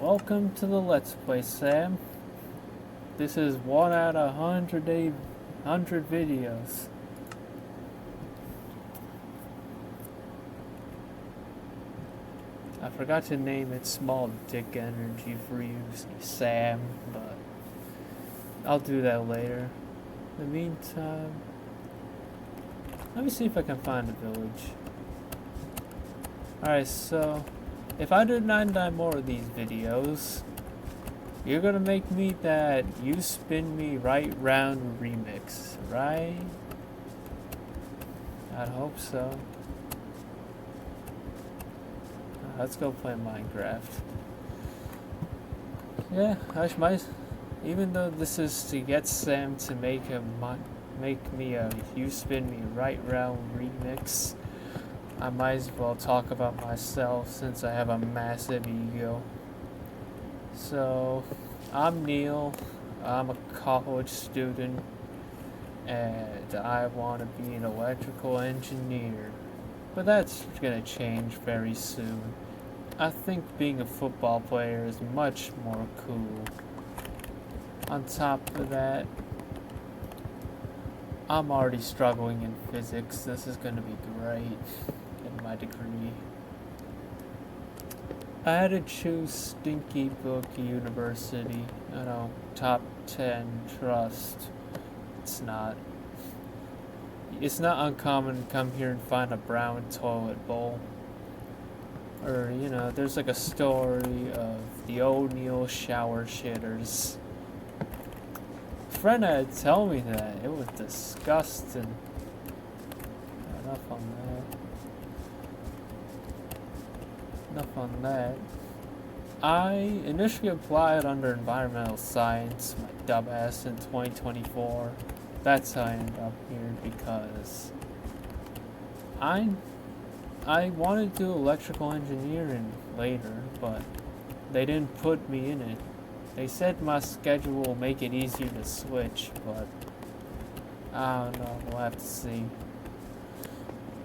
Welcome to the Let's Play, Sam. This is 1 out of 100 videos. I forgot to name it Small Dick Energy for you, Sam, but I'll do that later. In the meantime, let me see if I can find a village. Alright, so if I do 99 more of these videos, you're gonna make me that You Spin Me Right Round remix, right? I'd hope so. Let's go play Minecraft. Yeah, even though this is to get Sam to make me a You Spin Me Right Round remix, I might as well talk about myself since I have a massive ego. So, I'm Neil, I'm a college student, and I want to be an electrical engineer. But that's gonna change very soon. I think being a football player is much more cool. On top of that, I'm already struggling in physics. This is gonna be great in my degree. I had to choose Stinky Book University. I know, top 10 trust. It's not uncommon to come here and find a brown toilet bowl. Or, you know, there's like a story of the O'Neill shower shitters. A friend had to tell me that. It was disgusting. Enough on that. I initially applied under environmental science, my dumbass, in 2024. That's how I ended up here because I wanted to do electrical engineering later, but they didn't put me in it. They said my schedule will make it easier to switch, but I don't know, we'll have to see.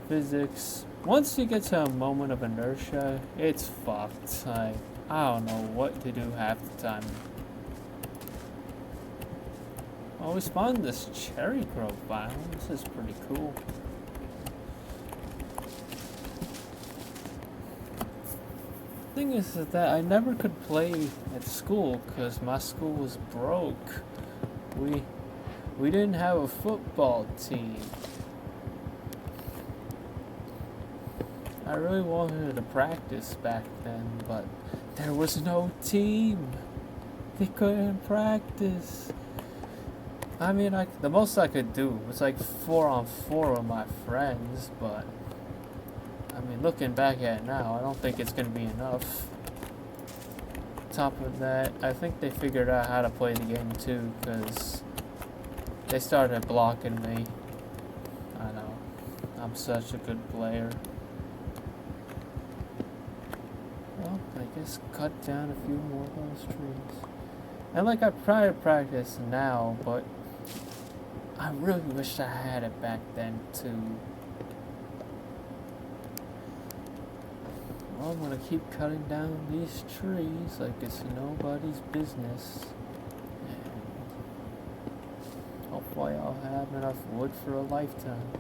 Physics. Once you get to a moment of inertia, it's fucked. I don't know what to do half the time. Oh, we spawned this cherry grove biome. This is pretty cool. Thing is that I never could play at school because my school was broke. We didn't have a football team. I really wanted to practice back then, but there was no team. They couldn't practice. I mean, the most I could do was like 4-on-4 with my friends, but I mean, looking back at it now, I don't think it's gonna be enough. Top of that, I think they figured out how to play the game too, because they started blocking me. I know, I'm such a good player. Well, I guess cut down a few more of those trees. And like I try to practice now, but I really wish I had it back then too. Well, I'm gonna keep cutting down these trees like it's nobody's business. And hopefully I'll have enough wood for a lifetime.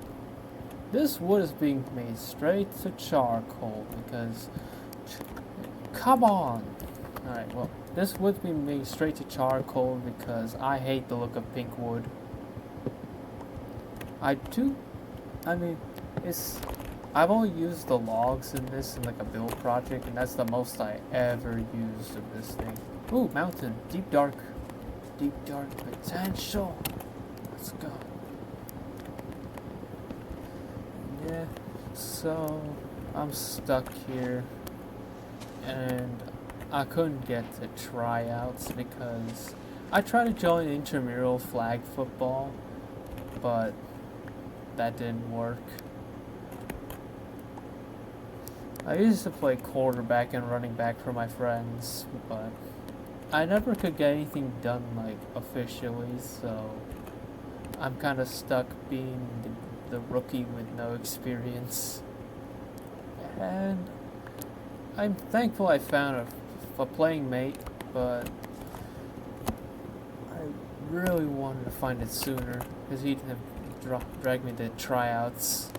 This wood is being made straight to charcoal because come on! Alright, well, this wood's being made straight to charcoal because I hate the look of pink wood. I've only used the logs in this in like a build project, and that's the most I ever used of this thing. Ooh, mountain, deep dark potential. Let's go. Yeah, so I'm stuck here. And I couldn't get to tryouts because I tried to join intramural flag football, but that didn't work. I used to play quarterback and running back for my friends, but I never could get anything done like officially, so I'm kind of stuck being the rookie with no experience. And I'm thankful I found a a playing mate, but I really wanted to find it sooner, because he'd have dragged me to tryouts.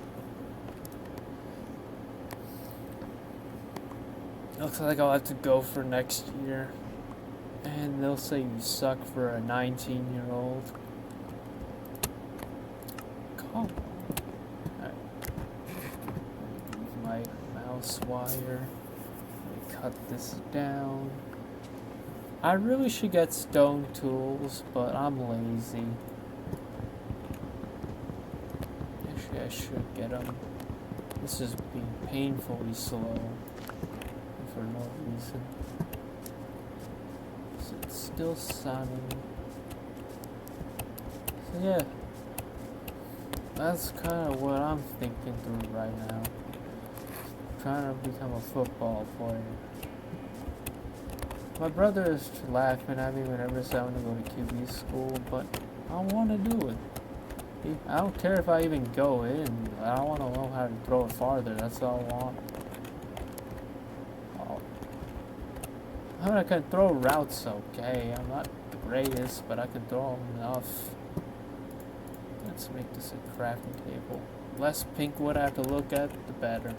Looks like I'll have to go for next year, and they'll say you suck for a 19-year-old. Come on. Alright. Move my mouse wire. Cut this down. I really should get stone tools, but I'm lazy. Actually, I should get them. This is being painfully slow for no reason. So it's still sunny. So yeah, that's kind of what I'm thinking through right now. Trying to become a football player. My brother is laughing at me whenever I say I want to go to QB school, but I want to do it. I don't care if I even go in. I want to know how to throw it farther. That's all I want. Oh. I mean, I can throw routes okay. I'm not the greatest, but I can throw them enough. Let's make this a crafting table. Less pink wood I have to look at, the better.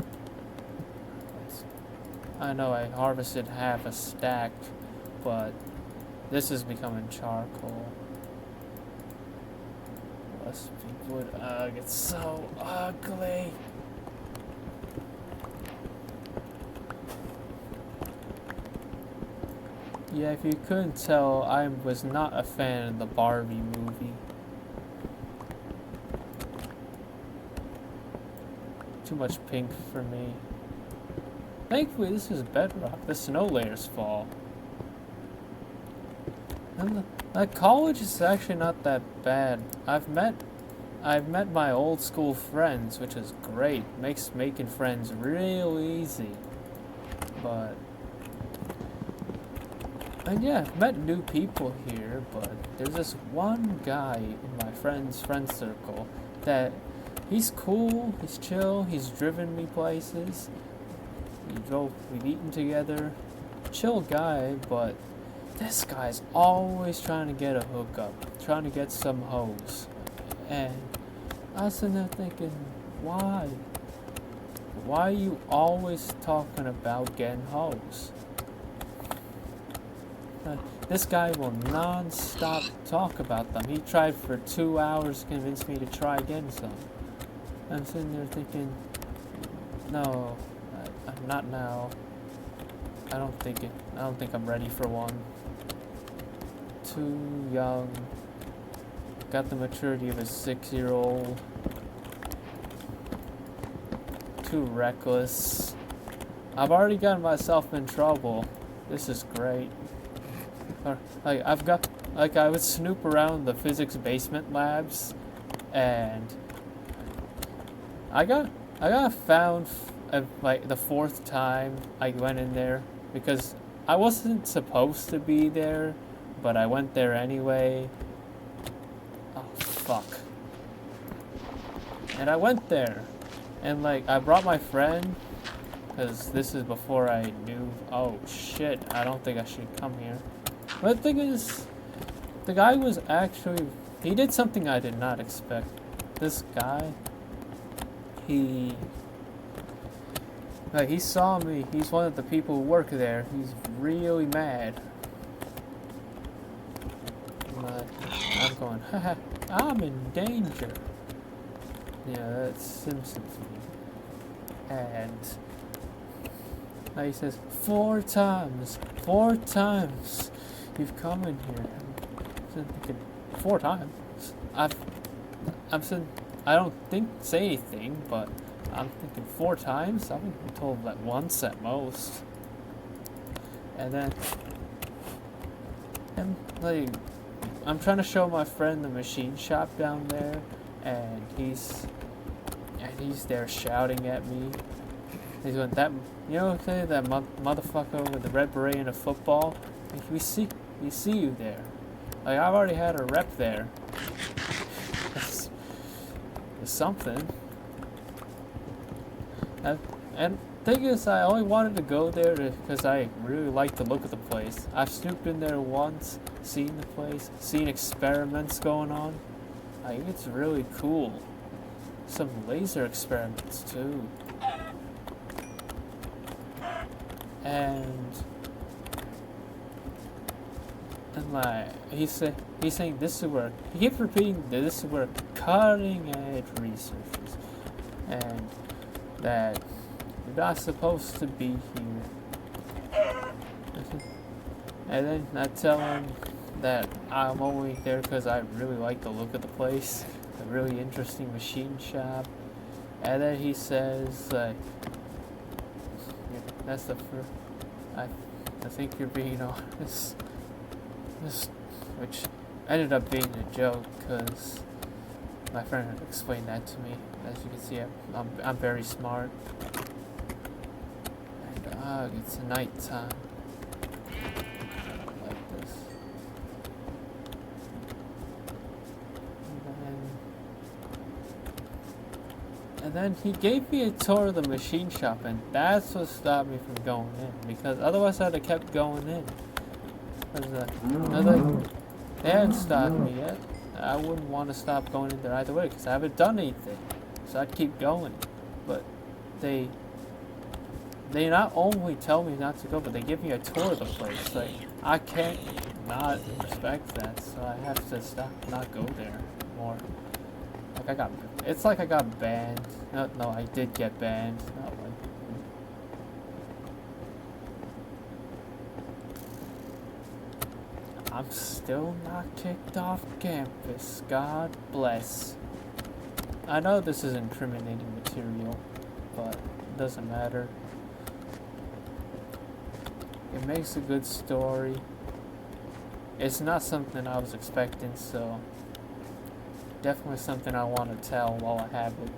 I know I harvested half a stack, but this is becoming charcoal. Less pink wood. Ugh, it's so ugly. Yeah, if you couldn't tell, I was not a fan of the Barbie movie. Too much pink for me. Thankfully, this is bedrock. The snow layers fall. And the college is actually not that bad. I've met my old school friends, which is great. Makes making friends real easy. But and yeah, I've met new people here, but there's this one guy in my friend circle that he's cool, he's chill, he's driven me places. We've eaten together. Chill guy, but this guy's always trying to get a hookup, trying to get some hoes. And I was sitting there thinking, why? Why are you always talking about getting hoes? This guy will non-stop talk about them. He tried for 2 hours to convince me to try getting some. I'm sitting there thinking, no. Not now. I don't think I'm ready for one. Too young. Got the maturity of a 6-year-old. Too reckless. I've already gotten myself in trouble. This is great. I would snoop around the physics basement labs, and I got found. Like the 4th time I went in there, because I wasn't supposed to be there, but I went there anyway. Oh fuck. And I went there, and like I brought my friend, because this is before I knew, oh shit, I don't think I should come here. But the thing is, the guy was actually, he did something I did not expect. This guy, he saw me. He's one of the people who work there. He's really mad. I'm going, haha, I'm in danger. Yeah, that's Simpsons. And he says, 4 times you've come in here. I'm thinking, 4 times? I'm saying, I don't say anything, but I'm thinking 4 times? I've been told that once at most. And then, I'm trying to show my friend the machine shop down there, and he's there shouting at me. He's going, that motherfucker with the red beret and a football? We see you there. Like, I've already had a rep there. It's something. And thing is, I only wanted to go there because I really like the look of the place. I've snooped in there once, seen the place, seen experiments going on. I think it's really cool. Some laser experiments too. And like he's saying this is where he keeps repeating this is where cutting edge researchers, and that you're not supposed to be here. And then I tell him that I'm only there because I really like the look of the place, a really interesting machine shop. And then he says like, yeah, that's the first. I think you're being honest. Which ended up being a joke because my friend explained that to me. As you can see, I'm very smart. And it's nighttime. Like this. And then he gave me a tour of the machine shop, and that's what stopped me from going in. Because otherwise I'd have kept going in. They hadn't stopped me yet. I wouldn't want to stop going in there either way because I haven't done anything. So I'd keep going. But they not only tell me not to go, but they give me a tour of the place. Like, I can't not respect that, so I have to not go there more. Like it's like I got banned. No, I did get banned. Not like, I'm still not kicked off campus. God bless. I know this is incriminating material, but it doesn't matter. It makes a good story. It's not something I was expecting, so definitely something I want to tell while I have it.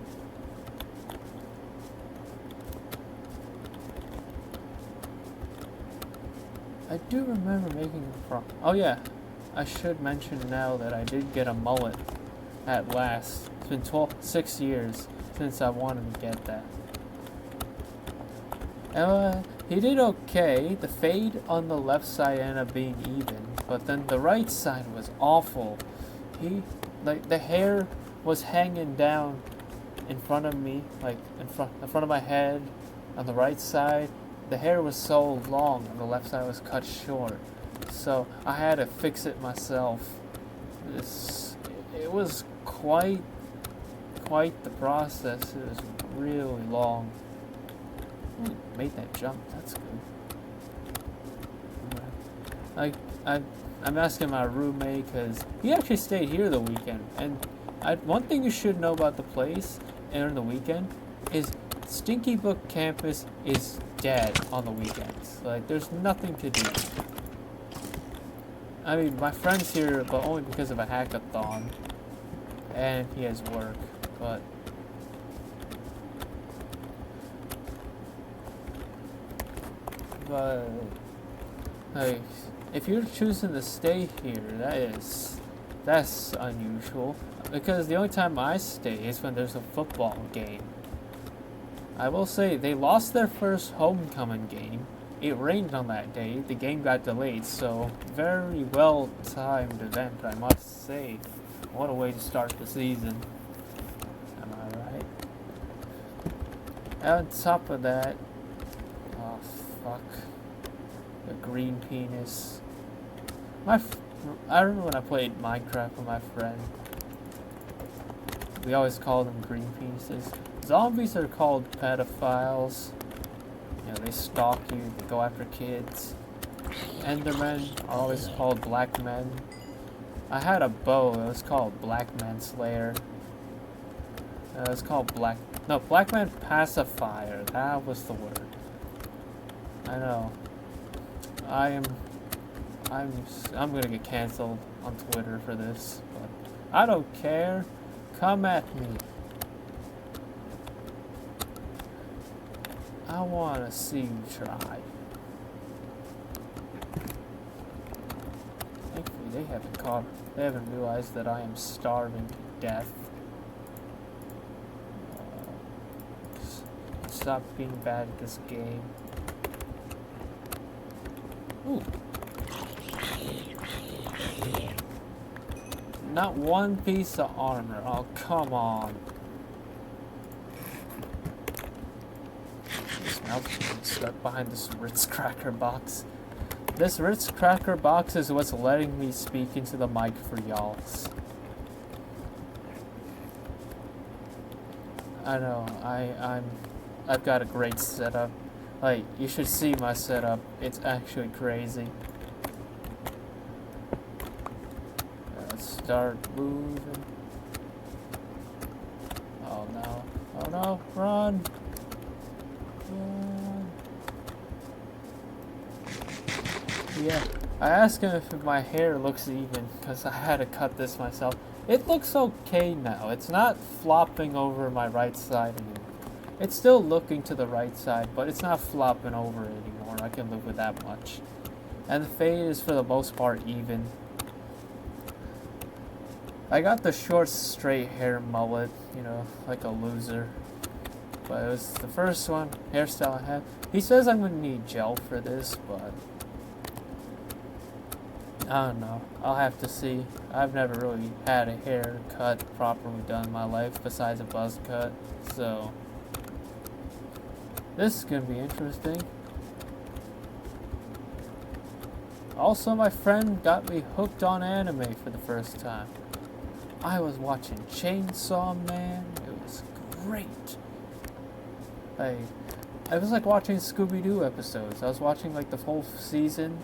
I do remember making a oh yeah, I should mention now that I did get a mullet at last. It's been 6 years since I wanted to get that. He did okay. The fade on the left side ended up being even, but then the right side was awful. Like the hair was hanging down in front of me, like in front of my head on the right side. The hair was so long and the left side was cut short, so I had to fix it myself. It was quite the process. It was really long. Ooh, made that jump. That's good. I'm asking my roommate because he actually stayed here the weekend, and one thing you should know about the place during the weekend is Stinky Book campus is dead on the weekends. Like, there's nothing to do. I mean, my friend's here, but only because of a hackathon, and he has work, but like, if you're choosing to stay here, that's unusual, because the only time I stay is when there's a football game. I will say, they lost their first homecoming game. It rained on that day. The game got delayed, so very well timed event, I must say. What a way to start the season. Am I right? And on top of that, oh fuck, the green penis. I remember when I played Minecraft with my friend. We always called them green penises. Zombies are called pedophiles. You know, they stalk you, they go after kids. Endermen are always called black men. I had a bow, it was called Black Man Slayer. It was called Black Man Pacifier. That was the word. I know. I'm gonna get canceled on Twitter for this, but I don't care. Come at me. I wanna see you try. Thankfully, they haven't realized that I am starving to death. stop being bad at this game. Ooh. Not one piece of armor. Oh, come on. This mouse is stuck behind this Ritz cracker box. This Ritz cracker box is what's letting me speak into the mic for y'alls. I know, I've got a great setup. Like, you should see my setup. It's actually crazy. Let's start moving. Oh no. Oh no, run! Run. Yeah, I asked him if my hair looks even, because I had to cut this myself. It looks okay now. It's not flopping over my right side anymore. It's still looking to the right side, but it's not flopping over anymore. I can live with that much. And the fade is for the most part even. I got the short straight hair mullet, you know, like a loser. But it was the first hairstyle I had. He says I'm gonna need gel for this, but I don't know. I'll have to see. I've never really had a haircut properly done in my life besides a buzz cut, so this is gonna be interesting. Also, my friend got me hooked on anime for the first time. I was watching Chainsaw Man. It was great. I was like watching Scooby-Doo episodes. I was watching like the whole season.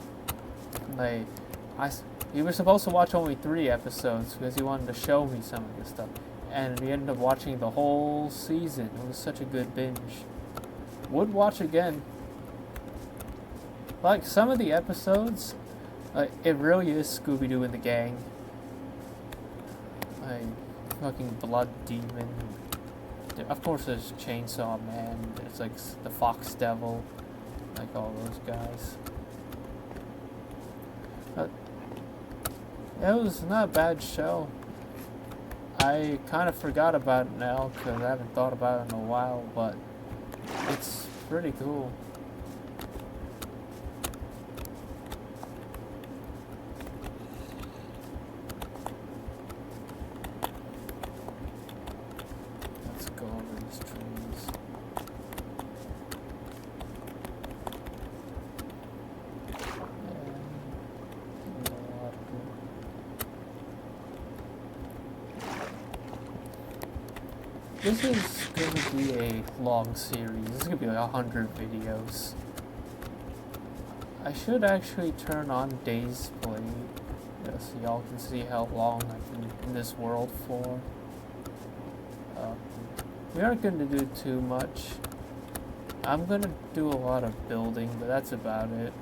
He was supposed to watch only 3 episodes because he wanted to show me some of this stuff. And we ended up watching the whole season. It was such a good binge. Would watch again. Like, some of the episodes, it really is Scooby-Doo and the gang. Like, fucking Blood Demon. Of course there's Chainsaw Man. There's like the Fox Devil. Like all those guys. It was not a bad show. I kind of forgot about it now because I haven't thought about it in a while, but it's pretty cool. Let's go over these trees. This is going to be a long series. This is going to be like 100 videos. I should actually turn on Days Play, so y'all can see how long I've been in this world for. We aren't going to do too much. I'm going to do a lot of building, but that's about it.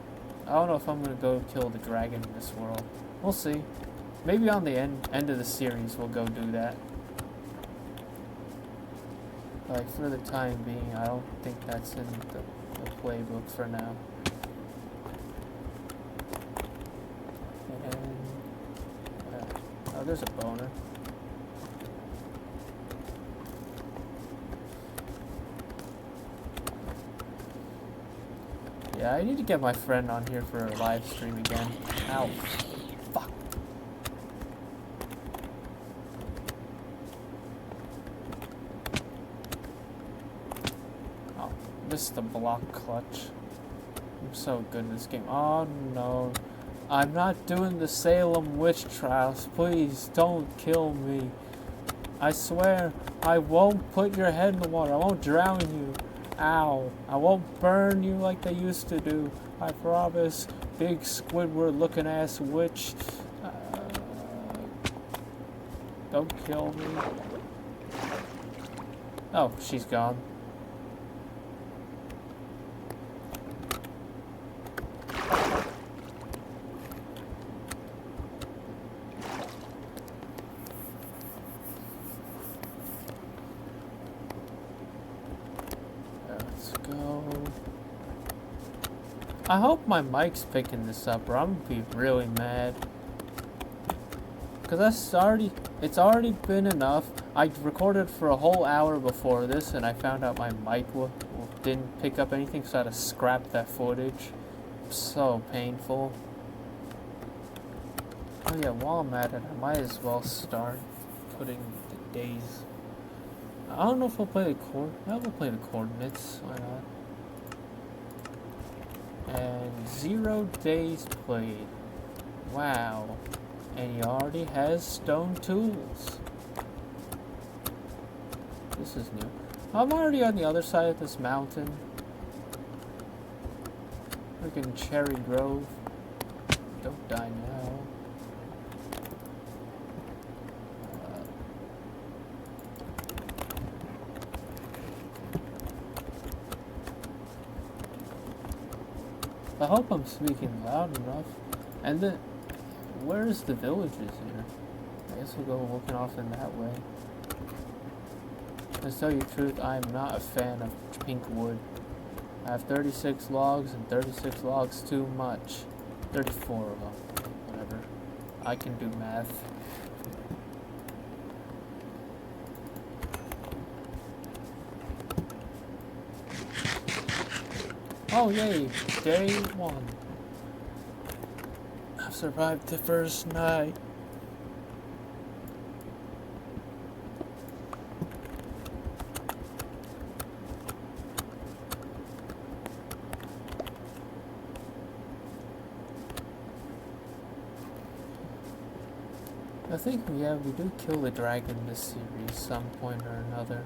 I don't know if I'm going to go kill the dragon in this world. We'll see. Maybe on the end of the series we'll go do that. Like, for the time being, I don't think that's in the playbook for now. And, oh, there's a boner. Yeah, I need to get my friend on here for a live stream again. Ow. Fuck. This is the block clutch. I'm so good in this game. Oh no. I'm not doing the Salem witch trials. Please don't kill me. I swear I won't put your head in the water. I won't drown you. Ow. I won't burn you like they used to do. I promise. Big Squidward looking ass witch. Don't kill me. Oh, she's gone. I hope my mic's picking this up or I'm gonna be really mad. Cause it's already been enough. I recorded for a whole hour before this and I found out my mic didn't pick up anything, so I had to scrap that footage. So painful. Oh yeah, while I'm at it, I might as well start putting the days. I don't know if we'll play the we'll play the coordinates. Why not? And 0 days played. Wow. And he already has stone tools. This is new. I'm already on the other side of this mountain. Freaking Cherry Grove. Don't die now. I hope I'm speaking loud enough. And then, where's the villages here? I guess we'll go looking off in that way. To tell you the truth, I am not a fan of pink wood. I have 36 logs, and 36 logs too much. 34 of them. Whatever. I can do math. Oh yay! Day 1. I've survived the first night. I think, yeah, we do kill the dragon in this series some point or another.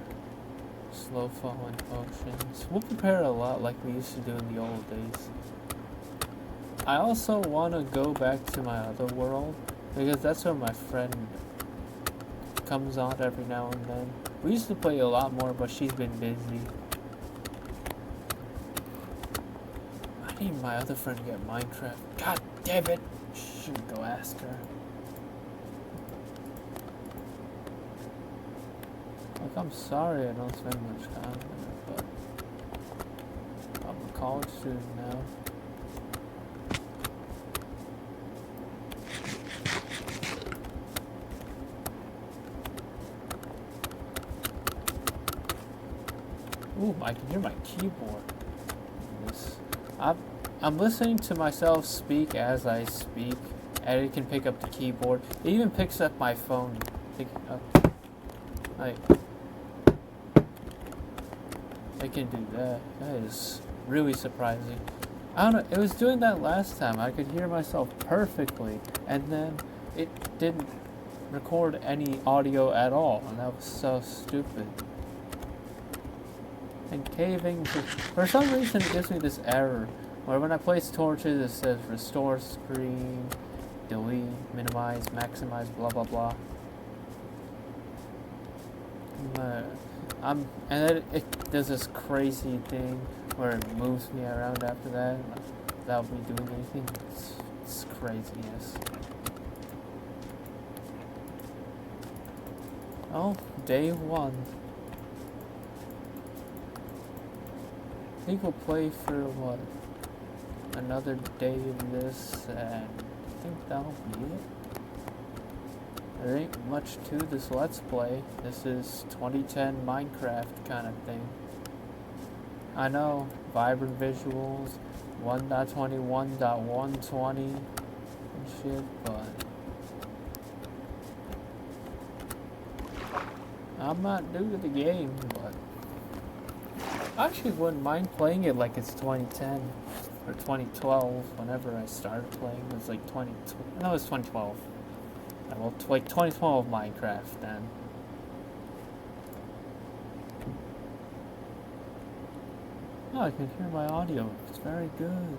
Slow falling potions. We'll prepare a lot like we used to do in the old days. I also want to go back to my other world, because that's where my friend comes on every now and then. We used to play a lot more, but she's been busy. I need my other friend to get Minecraft. God damn it! Should go ask her. Like, I'm sorry I don't spend much time with her, but I'm a college student now. Ooh, I can hear my keyboard. I'm listening to myself speak as I speak, and it can pick up the keyboard. It even picks up my phone. Pick it up. Like, I can do that. That is really surprising. I don't know, it was doing that last time. I could hear myself perfectly, and then it didn't record any audio at all, and that was so stupid. And caving, for some reason it gives me this error, where when I place torches it says restore screen, delete, minimize, maximize, blah blah blah. And then it does this crazy thing where it moves me around after that without me doing anything. It's craziness. Oh, day 1. I think we'll play for what? Another day of this, and I think that'll be it. There ain't much to this Let's Play. This is 2010 Minecraft kind of thing. I know, vibrant visuals, 1.21.120 and shit, but I'm not new to the game, but I actually wouldn't mind playing it like it's 2010 or 2012 whenever I started playing. It was like 2012. No, it was 2012. Well, like 2012 Minecraft then. Oh, I can hear my audio. It's very good.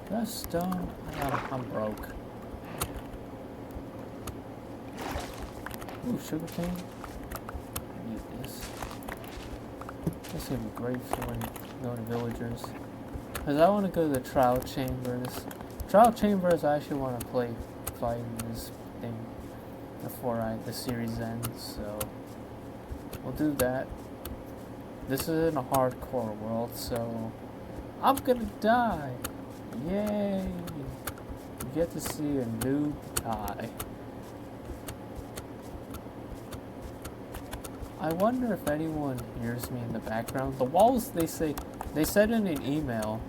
That's stone. I'm broke. Ooh, sugarcane. I need this. This is gonna be great for when going to villagers. Because I want to go to the trial chambers. Trial chambers, I actually want to fight this thing before the series ends, so we'll do that. This is in a hardcore world, so I'm gonna die. Yay! You get to see a noob die. I wonder if anyone hears me in the background. The walls, they said in an email,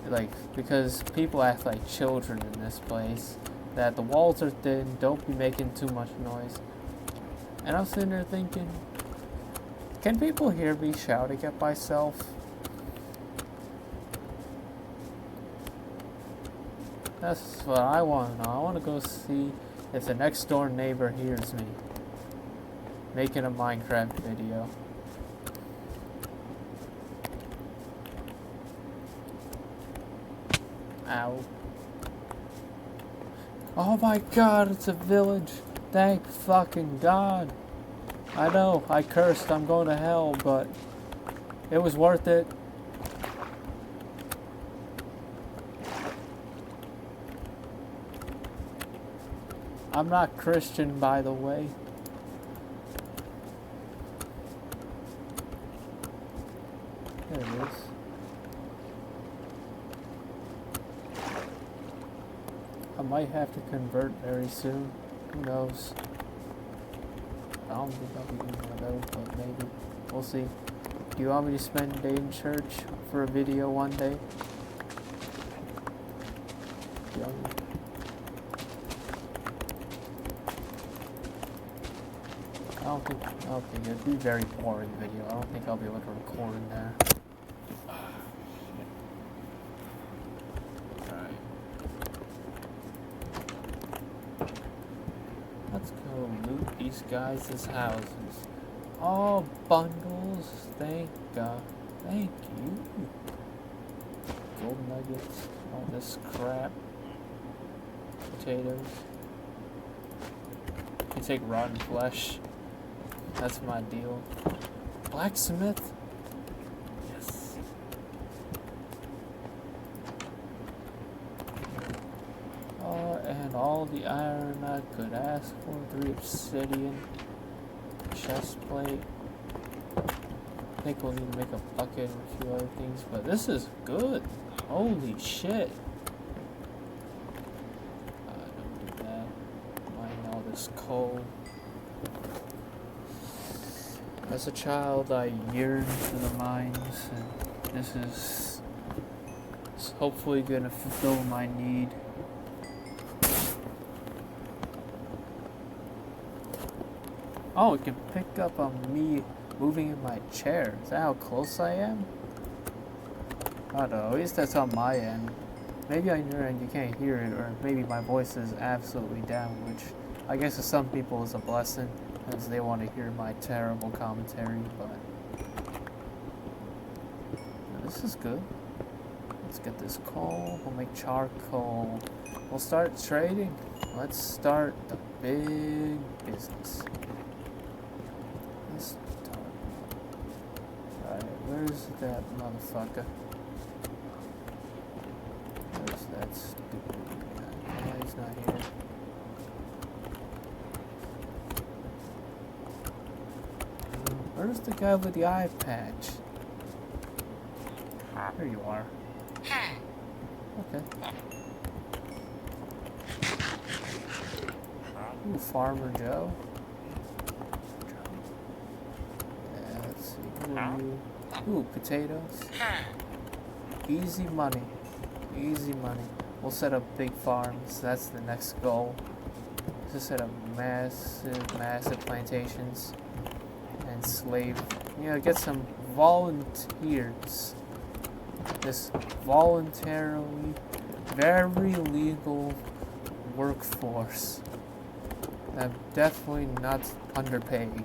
like, because people act like children in this place, that the walls are thin, don't be making too much noise. And I'm sitting there thinking, can people hear me shouting at myself? That's what I want to know. I want to go see if the next door neighbor hears me making a Minecraft video. Ow. Oh my god, it's a village. Thank fucking god. I know, I cursed, I'm going to hell, but it was worth it. I'm not Christian, by the way. There it is. I might have to convert very soon. Who knows? I don't think I'll be doing one of those, but maybe. We'll see. Do you want me to spend a day in church for a video one day? I don't think it'd be a very boring video. I don't think I'll be able to record in there. Alright. Let's go loot these guys' houses. Oh, bundles. Thank God. Thank you. Gold nuggets. All this crap. Potatoes. You take rotten flesh. That's my deal. Blacksmith? Yes. And all the iron I could ask for. 3 obsidian. Chest plate. I think we'll need to make a bucket and a few other things, but this is good. Holy shit. Don't do that. Mine all this coal. As a child, I yearned for the mines, and this is hopefully gonna fulfill my need. Oh, it can pick up on me moving in my chair. Is that how close I am? I don't know, at least that's on my end. Maybe on your end you can't hear it, or maybe my voice is absolutely down, which I guess to some people is a blessing, as they want to hear my terrible commentary, but this is good. Let's get this coal, we'll make charcoal. We'll start trading. Let's start the big business. Let's start. Alright, where's that motherfucker? Where's that stupid guy? Oh, he's not here. Where's the guy with the eye patch? There you are. Okay. Ooh, Farmer Joe. Yeah, let's see. Who are you? Ooh, potatoes. Easy money. Easy money. We'll set up big farms. That's the next goal. Just set up massive plantations. And slave. You know, get some volunteers. This voluntarily, very legal workforce. I'm definitely not underpaid.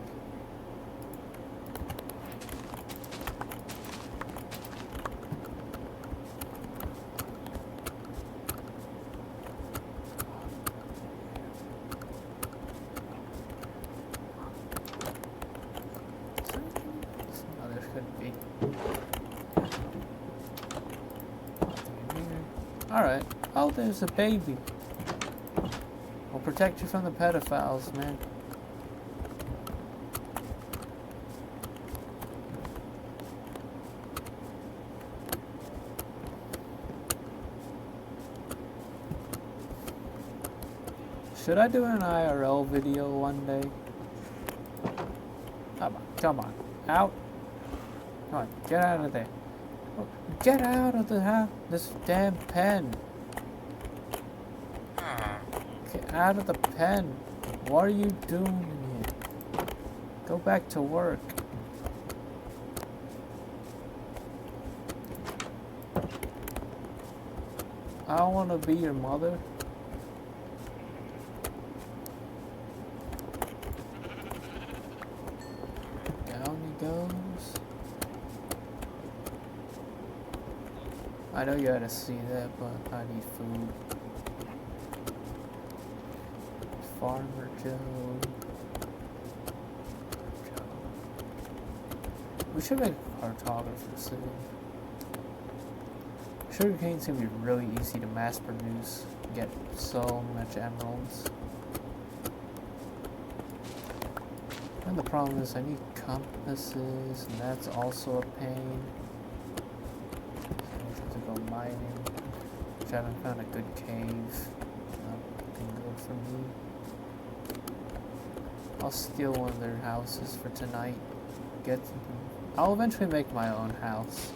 Alright. Oh, there's a baby. We'll protect you from the pedophiles, man. Should I do an IRL video one day? Come on. Out. Come on. Get out of there. Get out of the house. This damn pen. Get out of the pen. What are you doing in here? Go back to work. I don't want to be your mother. Down he goes. I know you had to see that, but I need food. Farmer Joe. We should make a cartographer soon. Sugarcane's gonna be really easy to mass produce. Get so much emeralds. And the problem is I need compasses, and that's also a pain. So I have to go mining, which I haven't found a good cave. Nothing good for me. I'll steal one of their houses for tonight. I'll eventually make my own house.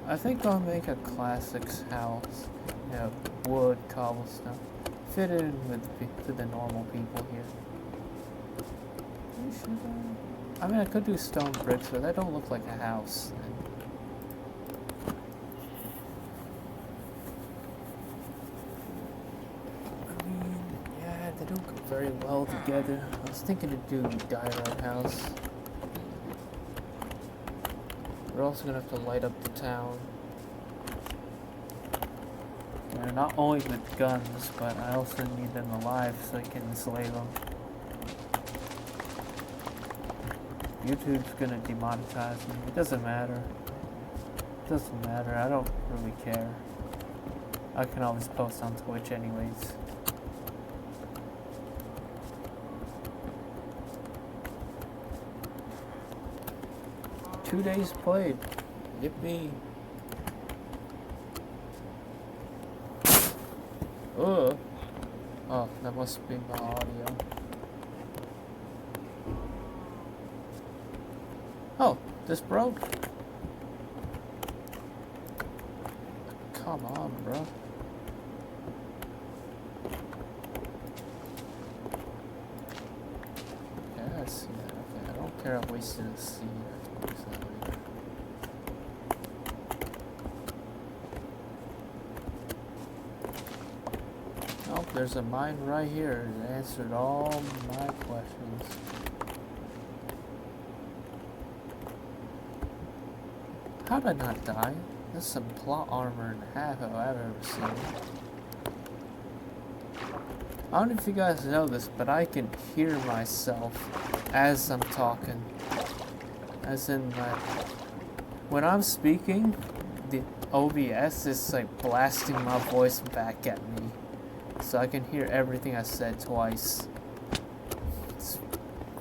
I think I'll make a classics house. You know, wood, cobblestone. Fit in with the normal people here. I mean, I could do stone bricks, but that don't look like a house. I mean, yeah, they don't go very well together. I was thinking to do Diorite House. We're also gonna have to light up the town. And not only with guns, but I also need them alive so I can enslave them. YouTube's gonna demonetize me. It doesn't matter. It doesn't matter. I don't really care. I can always post on Twitch anyways. Two days played. Yippee. Ugh. Oh, that must be my audio. Oh, this broke. Come on, bro. Yeah, I see that. Okay, I don't care. I wasted a seed. Oh, there's a mine right here. It answered all my questions. How did I not die? That's some plot armor and a half I've ever seen. I don't know if you guys know this, but I can hear myself as I'm talking. As in, when I'm speaking, the OBS is like blasting my voice back at me. So I can hear everything I said twice. It's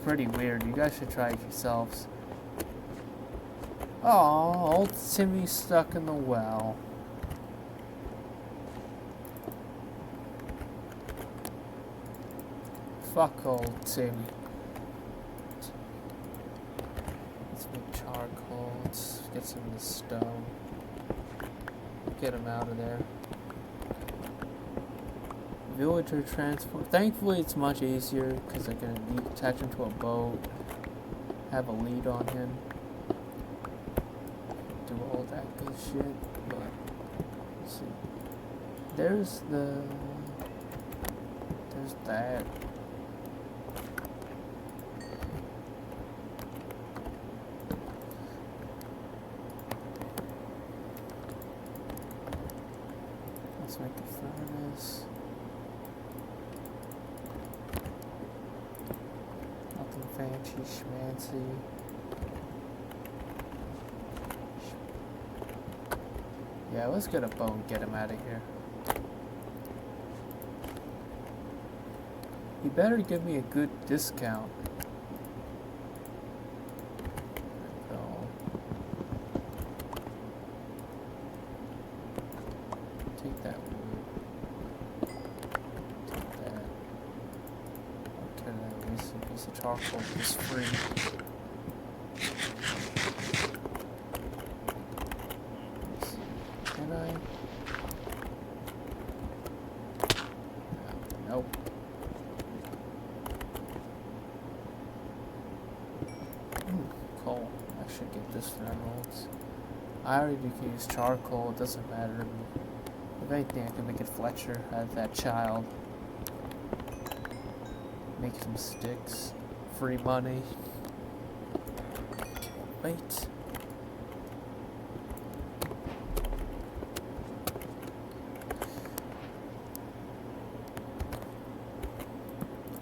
pretty weird. You guys should try it yourselves. Aw, old Timmy's stuck in the well. Fuck old Timmy. Let's make charcoal. Let's get some of the stone. Get him out of there. Villager transport. Thankfully, it's much easier because I can attach him to a boat, have a lead on him, do all that good shit. But let's see, there's that. Let's make a furnace. Fancy schmancy. Yeah, let's get a bow and get him out of here. He better give me a good discount. Take that wood. Take that. I'll turn that this. charcoal is free. Can I? Nope. Coal. I should get this for emeralds. I already can use charcoal, it doesn't matter to me. If anything, I can make it Fletcher out of that child. Make some sticks. Free money. Wait.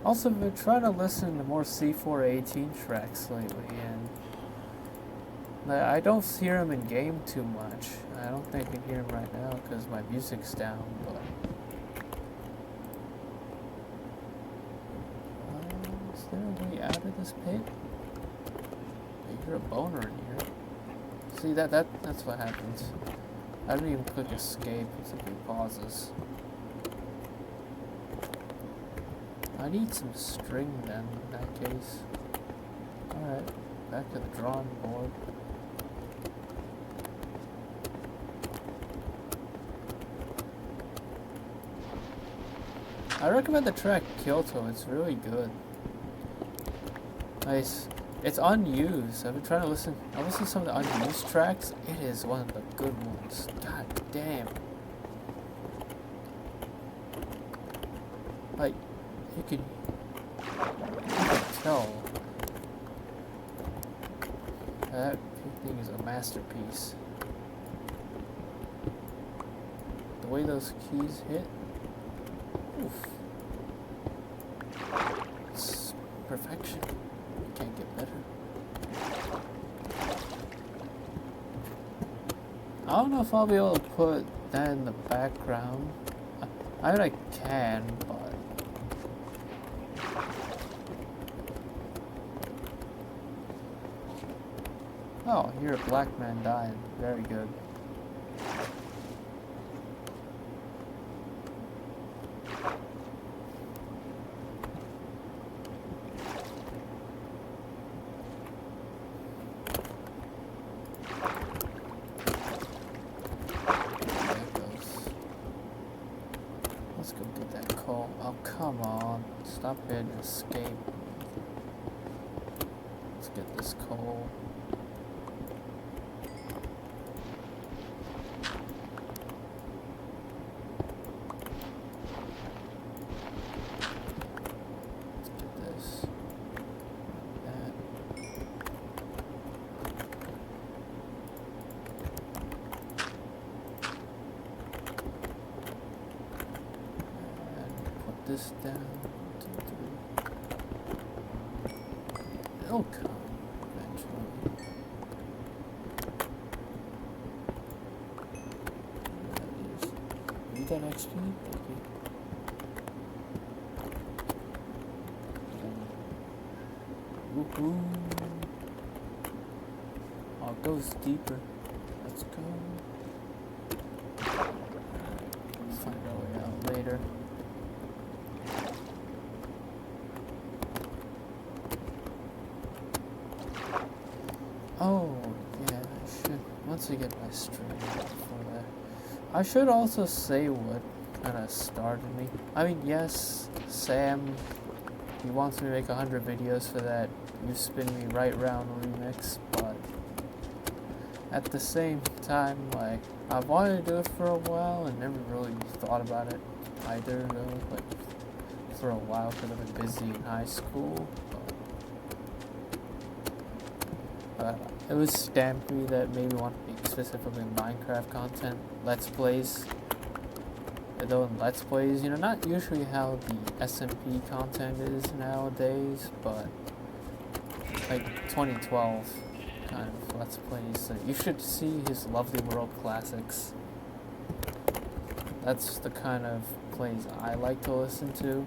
Also, I've been trying to listen to more C418 tracks lately, and I don't hear them in game too much. I don't think I can hear them right now because my music's down, but... is there a way out of this pit? I hear a boner in here. See, that's what happens. I don't even click escape, it simply pauses. I need some string then, in that case. Alright, back to the drawing board. I recommend the track Kyoto, it's really good. Nice. It's unused. I've been trying to listen. I listened to some of the unused tracks. It is one of the good ones. God damn. Like, you can tell that thing is a masterpiece. The way those keys hit, oof, it's perfection. You can't get better. I don't know if I'll be able to put that in the background. I mean, I can, but oh, you're a black man dying. Very good. Let's go get that coal. Oh, come on. Stop hitting escape. Let's get this coal. This down. 2, 3. It'll come eventually. Need that XP? Thank you. Woohoo! Oh, it goes deeper. Let's go. We'll find our way out later. Oh, yeah, I should, once I get my stream before that. I should also say what kind of started me. I mean, yes, Sam, he wants me to make 100 videos for that You Spin Me Right Round remix, but at the same time, like, I've wanted to do it for a while and never really thought about it either, though, like, for a while because I've been busy in high school. It was Stampy that made me want to make specifically Minecraft content, Let's Plays. Though in Let's Plays, you know, not usually how the SMP content is nowadays, but like 2012 kind of Let's Plays. So you should see his Lovely World Classics. That's the kind of plays I like to listen to.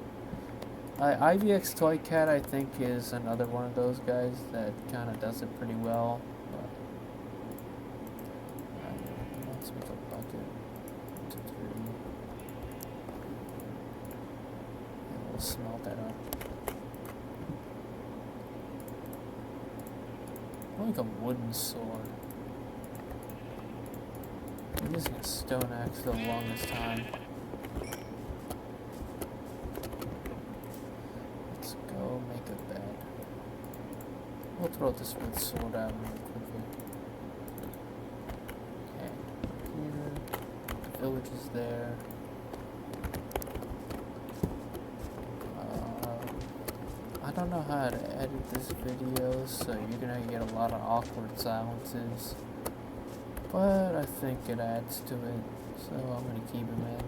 IVX Toy Cat, I think, is another one of those guys that kind of does it pretty well. But let's make a bucket. 2, 3. And we'll smelt that up. make a wooden sword. I'm using a stone axe for the longest time. Let's go make a bed. We'll throw this wood sword out real quickly. Okay, here. The village is there. I don't know how to edit this video, so you're gonna get a lot of awkward silences. But I think it adds to it, so I'm gonna keep them in.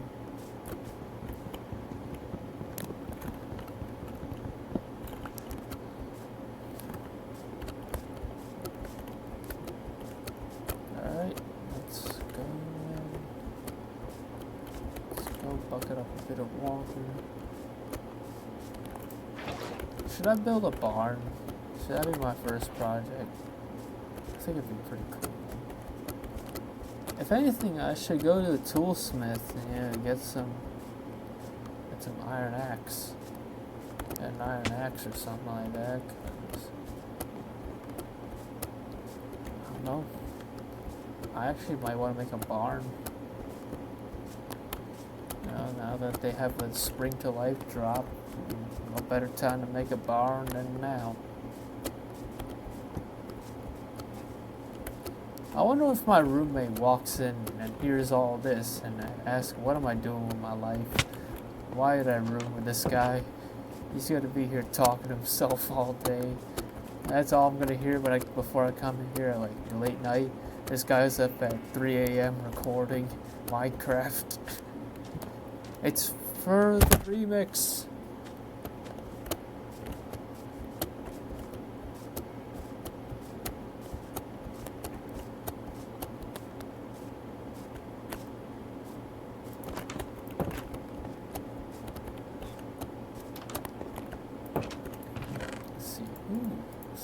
Alright, let's go in. Let's go bucket up a bit of water. Should I build a barn? Should that be my first project? I think it'd be pretty cool. If anything, I should go to the toolsmith and get some iron axe. Get an iron axe or something like that. 'Cause I don't know. I actually might want to make a barn. You know, now that they have the spring to life drop, no better time to make a barn than now. I wonder if my roommate walks in and hears all this and asks, what am I doing with my life? Why did I room with this guy? He's gonna be here talking to himself all day. That's all I'm gonna hear before I come in here, like late night. This guy's up at 3 a.m. recording Minecraft. It's for the remix.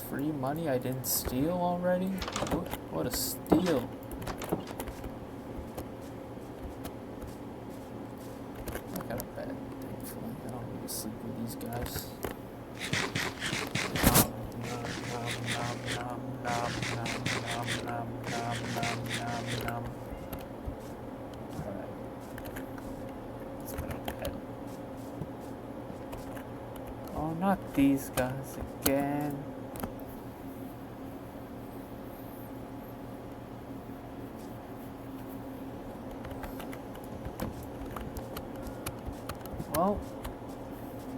Free money I didn't steal already? What a steal. I got a bed, thankfully. I don't need to sleep with these guys. Alright. Let's go to bed. Oh, not these guys again. Well,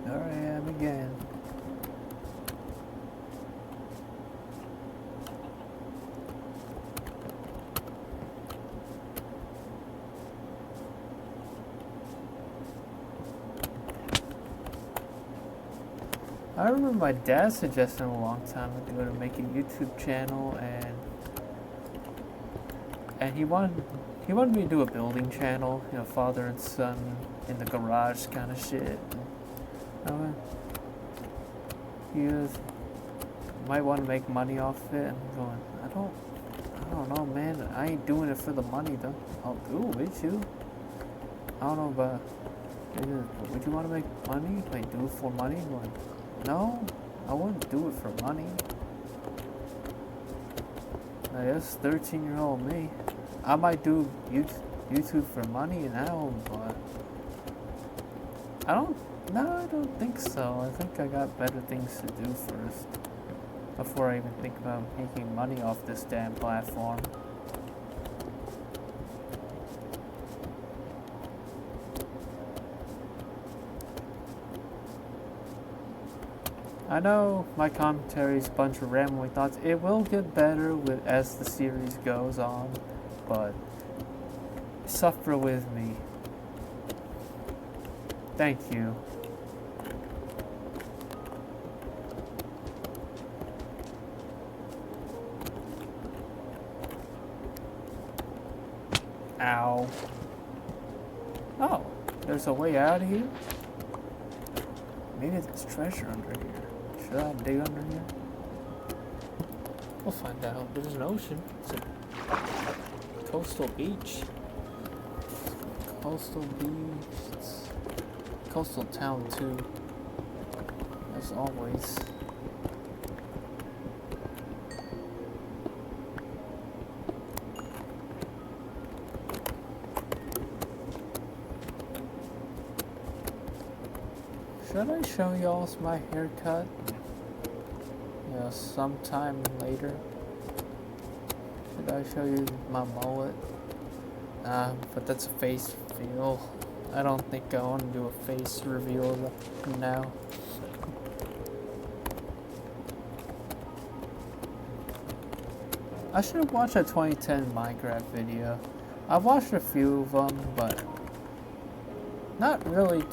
there I am again. I remember my dad suggested a long time ago to make a YouTube channel, and he wanted me to do a building channel, you know, father and son in the garage kind of shit. You might want to make money off it. I'm going, I don't know, man. I ain't doing it for the money though. I'll do it with you. I don't know, but would you want to make money? Like, do it for money? I'm going, no, I wouldn't do it for money. I guess 13-year-old me. I might do YouTube for money now, but I don't think so. I think I got better things to do first before I even think about making money off this damn platform. I know my commentary is a bunch of rambling thoughts. It will get better as the series goes on, but suffer with me. Thank you. Ow. Oh, there's a way out of here? Maybe there's treasure under here. Should I dig under here? We'll find out. There's an ocean. It's a coastal beach. Coastal beach. It's coastal town too. As always. Should I show y'all my haircut? You know, sometime later. Should I show you my mullet? But that's a face reveal. I don't think I want to do a face reveal now. I should watch a 2010 Minecraft video. I've watched a few of them, but not really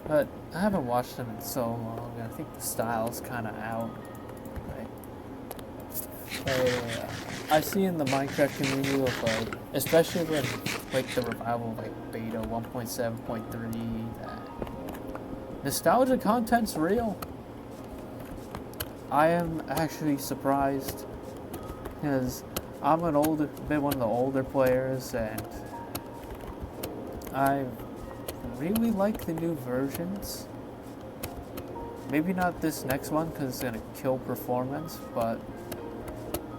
but I haven't watched them in so long. I think the style's kind of out. I see in the Minecraft community of like, especially when like the revival of like beta 1.7.3, that nostalgia content's real. I am actually surprised because I'm been one of the older players, and I really like the new versions. Maybe not this next one because it's gonna kill performance, but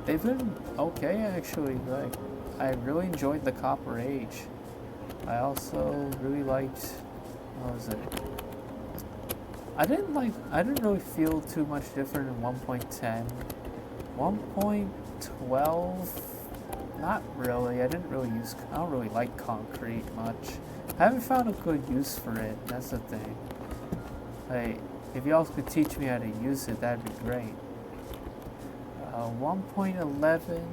they've been okay actually. Like, I really enjoyed the Copper Age. I also really liked, what was it? I didn't really feel too much different in 1.10. 1.12, not really. I don't really like concrete much. I haven't found a good use for it, that's the thing. Like, if y'all could teach me how to use it, that'd be great. 1.11,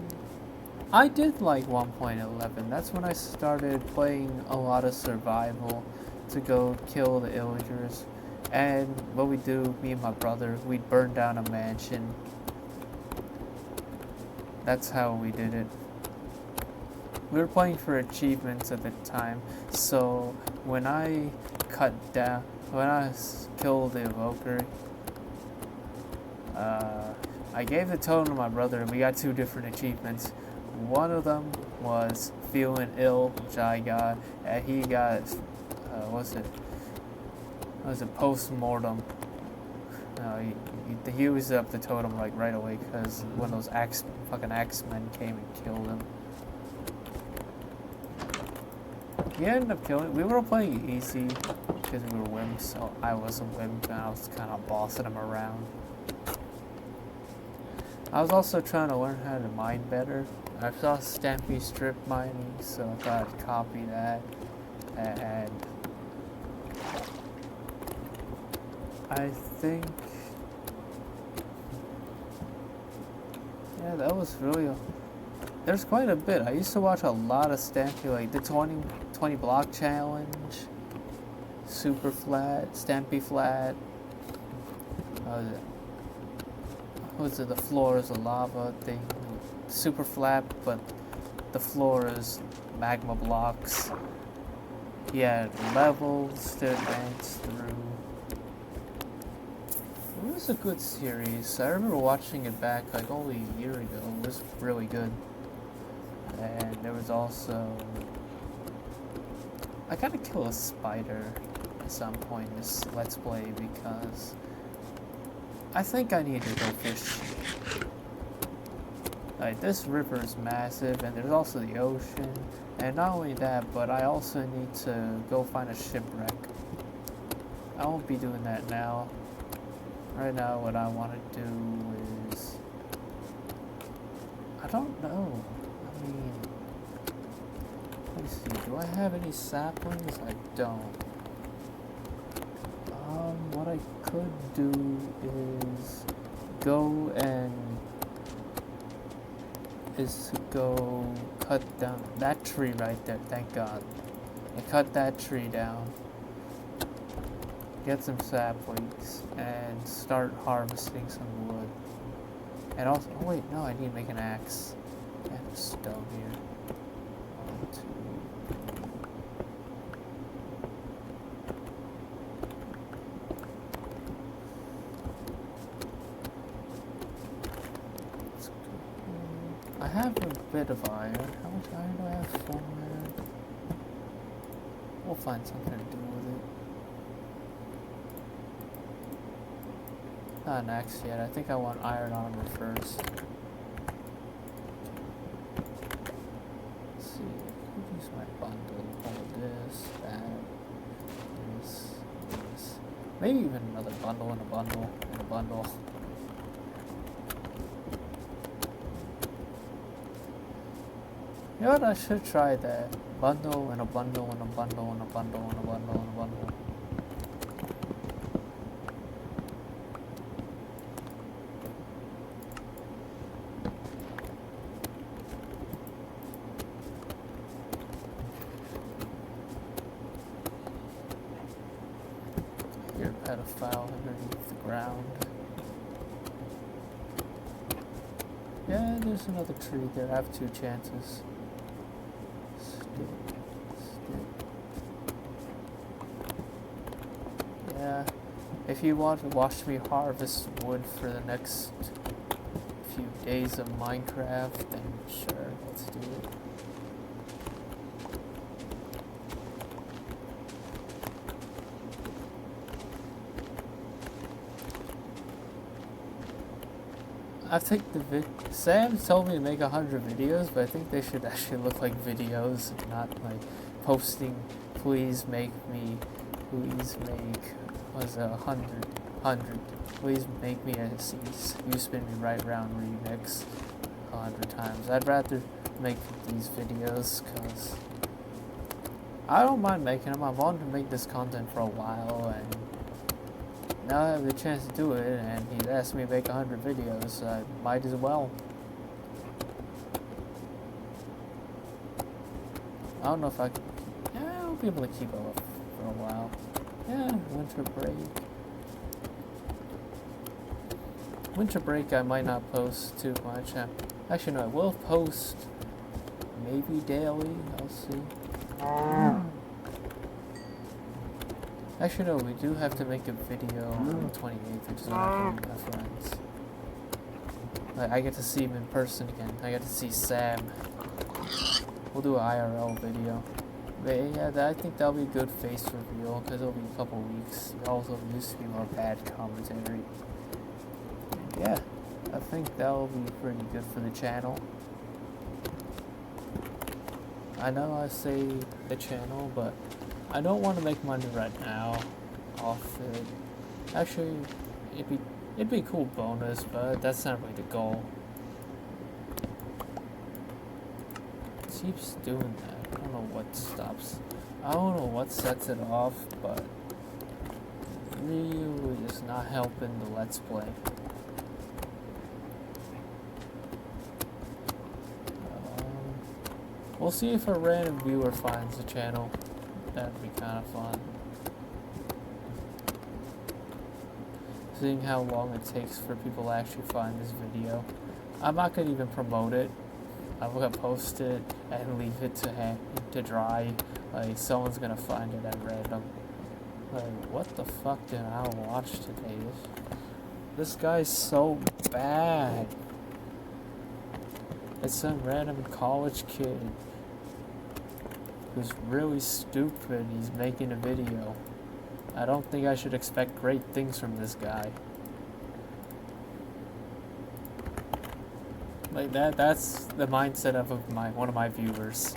I did like 1.11. That's when I started playing a lot of survival to go kill the illagers. And what we do, me and my brother, we'd burn down a mansion. That's how we did it. We were playing for achievements at the time, so when I killed the evoker, I gave the totem to my brother, and we got 2 different achievements. One of them was feeling ill, which I got, and he got, post-mortem. He used up the totem like right away because one of those fucking X-Men came and killed him. He ended up killing. We were playing easy because we were wimps, so I was a wimp and I was kind of bossing him around. I was also trying to learn how to mine better. I saw Stampy strip mining, so I thought I'd copy that. And I think, yeah, that was really, there's quite a bit. I used to watch a lot of Stampy, like the 20 block challenge, super flat, Stampy flat, the floor is a lava thing, super flat, but the floor is magma blocks. He had levels to advance through. It was a good series. I remember watching it back like only a year ago. It was really good. And there was also, I gotta kill a spider at some point in this Let's Play because I think I need to go fish. Like, this river is massive, and there's also the ocean. And not only that, but I also need to go find a shipwreck. I won't be doing that now. Right now, what I want to do is, I don't know. I mean, let me see. Do I have any saplings? I don't. What I could do is go cut down that tree right there. Thank God. And cut that tree down. Get some saplings and start harvesting some wood. And also, oh wait, no, I need to make an axe. I have a stone here. 1, 2. I have a bit of iron. How much iron do I have? 4 iron. We'll find something to do with it. Not an axe yet. I think I want iron armor first. Let's see. I could use my bundle. All this, that, this, Maybe even another bundle and a bundle and a bundle. You know what, I should try that. Bundle and a bundle and a bundle and a bundle and a bundle and a bundle. You're a pedophile underneath the ground. Yeah, there's another tree there. I have 2 chances. Yeah, if you want to watch me harvest wood for the next few days of Minecraft, then sure, let's do it. I think Sam told me to make 100 videos, but I think they should actually look like videos, and not like posting, please make, was 100, please make me a You Spin Me Right Round remix 100 times. I'd rather make these videos, because I don't mind making them. I've wanted to make this content for a while, and now I have the chance to do it, and he's asked me to make 100 videos, so I might as well. I don't know if I can. Yeah, I'll be able to keep it up for a while. Yeah, winter break. Winter break, I might not post too much. Actually, no, I will post maybe daily. I'll see. Actually, no, we do have to make a video on the 28th, which is when I can meet my friends. Like, I get to see him in person again. I get to see Sam. We'll do an IRL video. But yeah, I think that'll be a good face reveal, because it'll be a couple weeks. It also used to be more bad commentary. And yeah, I think that'll be pretty good for the channel. I know I say the channel, but I don't want to make money right now off it. Actually, it'd be a cool bonus, but that's not really the goal. It keeps doing that. I don't know what stops. I don't know what sets it off, but really is not helping the Let's Play. We'll see if a random viewer finds the channel. That'd be kind of fun. Seeing how long it takes for people to actually find this video. I'm not going to even promote it. I'm going to post it and leave it to dry. Like, someone's going to find it at random. Like, what the fuck did I watch today? This guy's so bad. It's some random college kid who's really stupid. He's making a video. I don't think I should expect great things from this guy. Like that's the mindset of one of my viewers.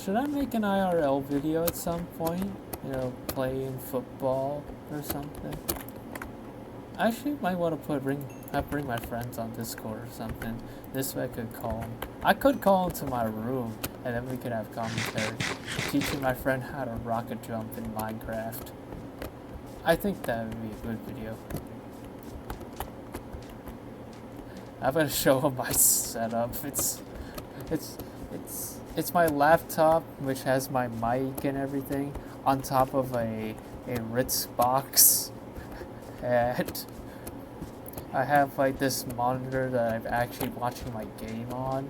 Should I make an IRL video at some point? You know, playing football or something? I actually might want to bring my friends on Discord or something. This way I could call them. I could call them to my room, and then we could have commentary. Teaching my friend how to rocket jump in Minecraft. I think that would be a good video. I'm gonna show them my setup. It's my laptop, which has my mic and everything, on top of a Ritz box. And I have like this monitor that I'm actually watching my game on.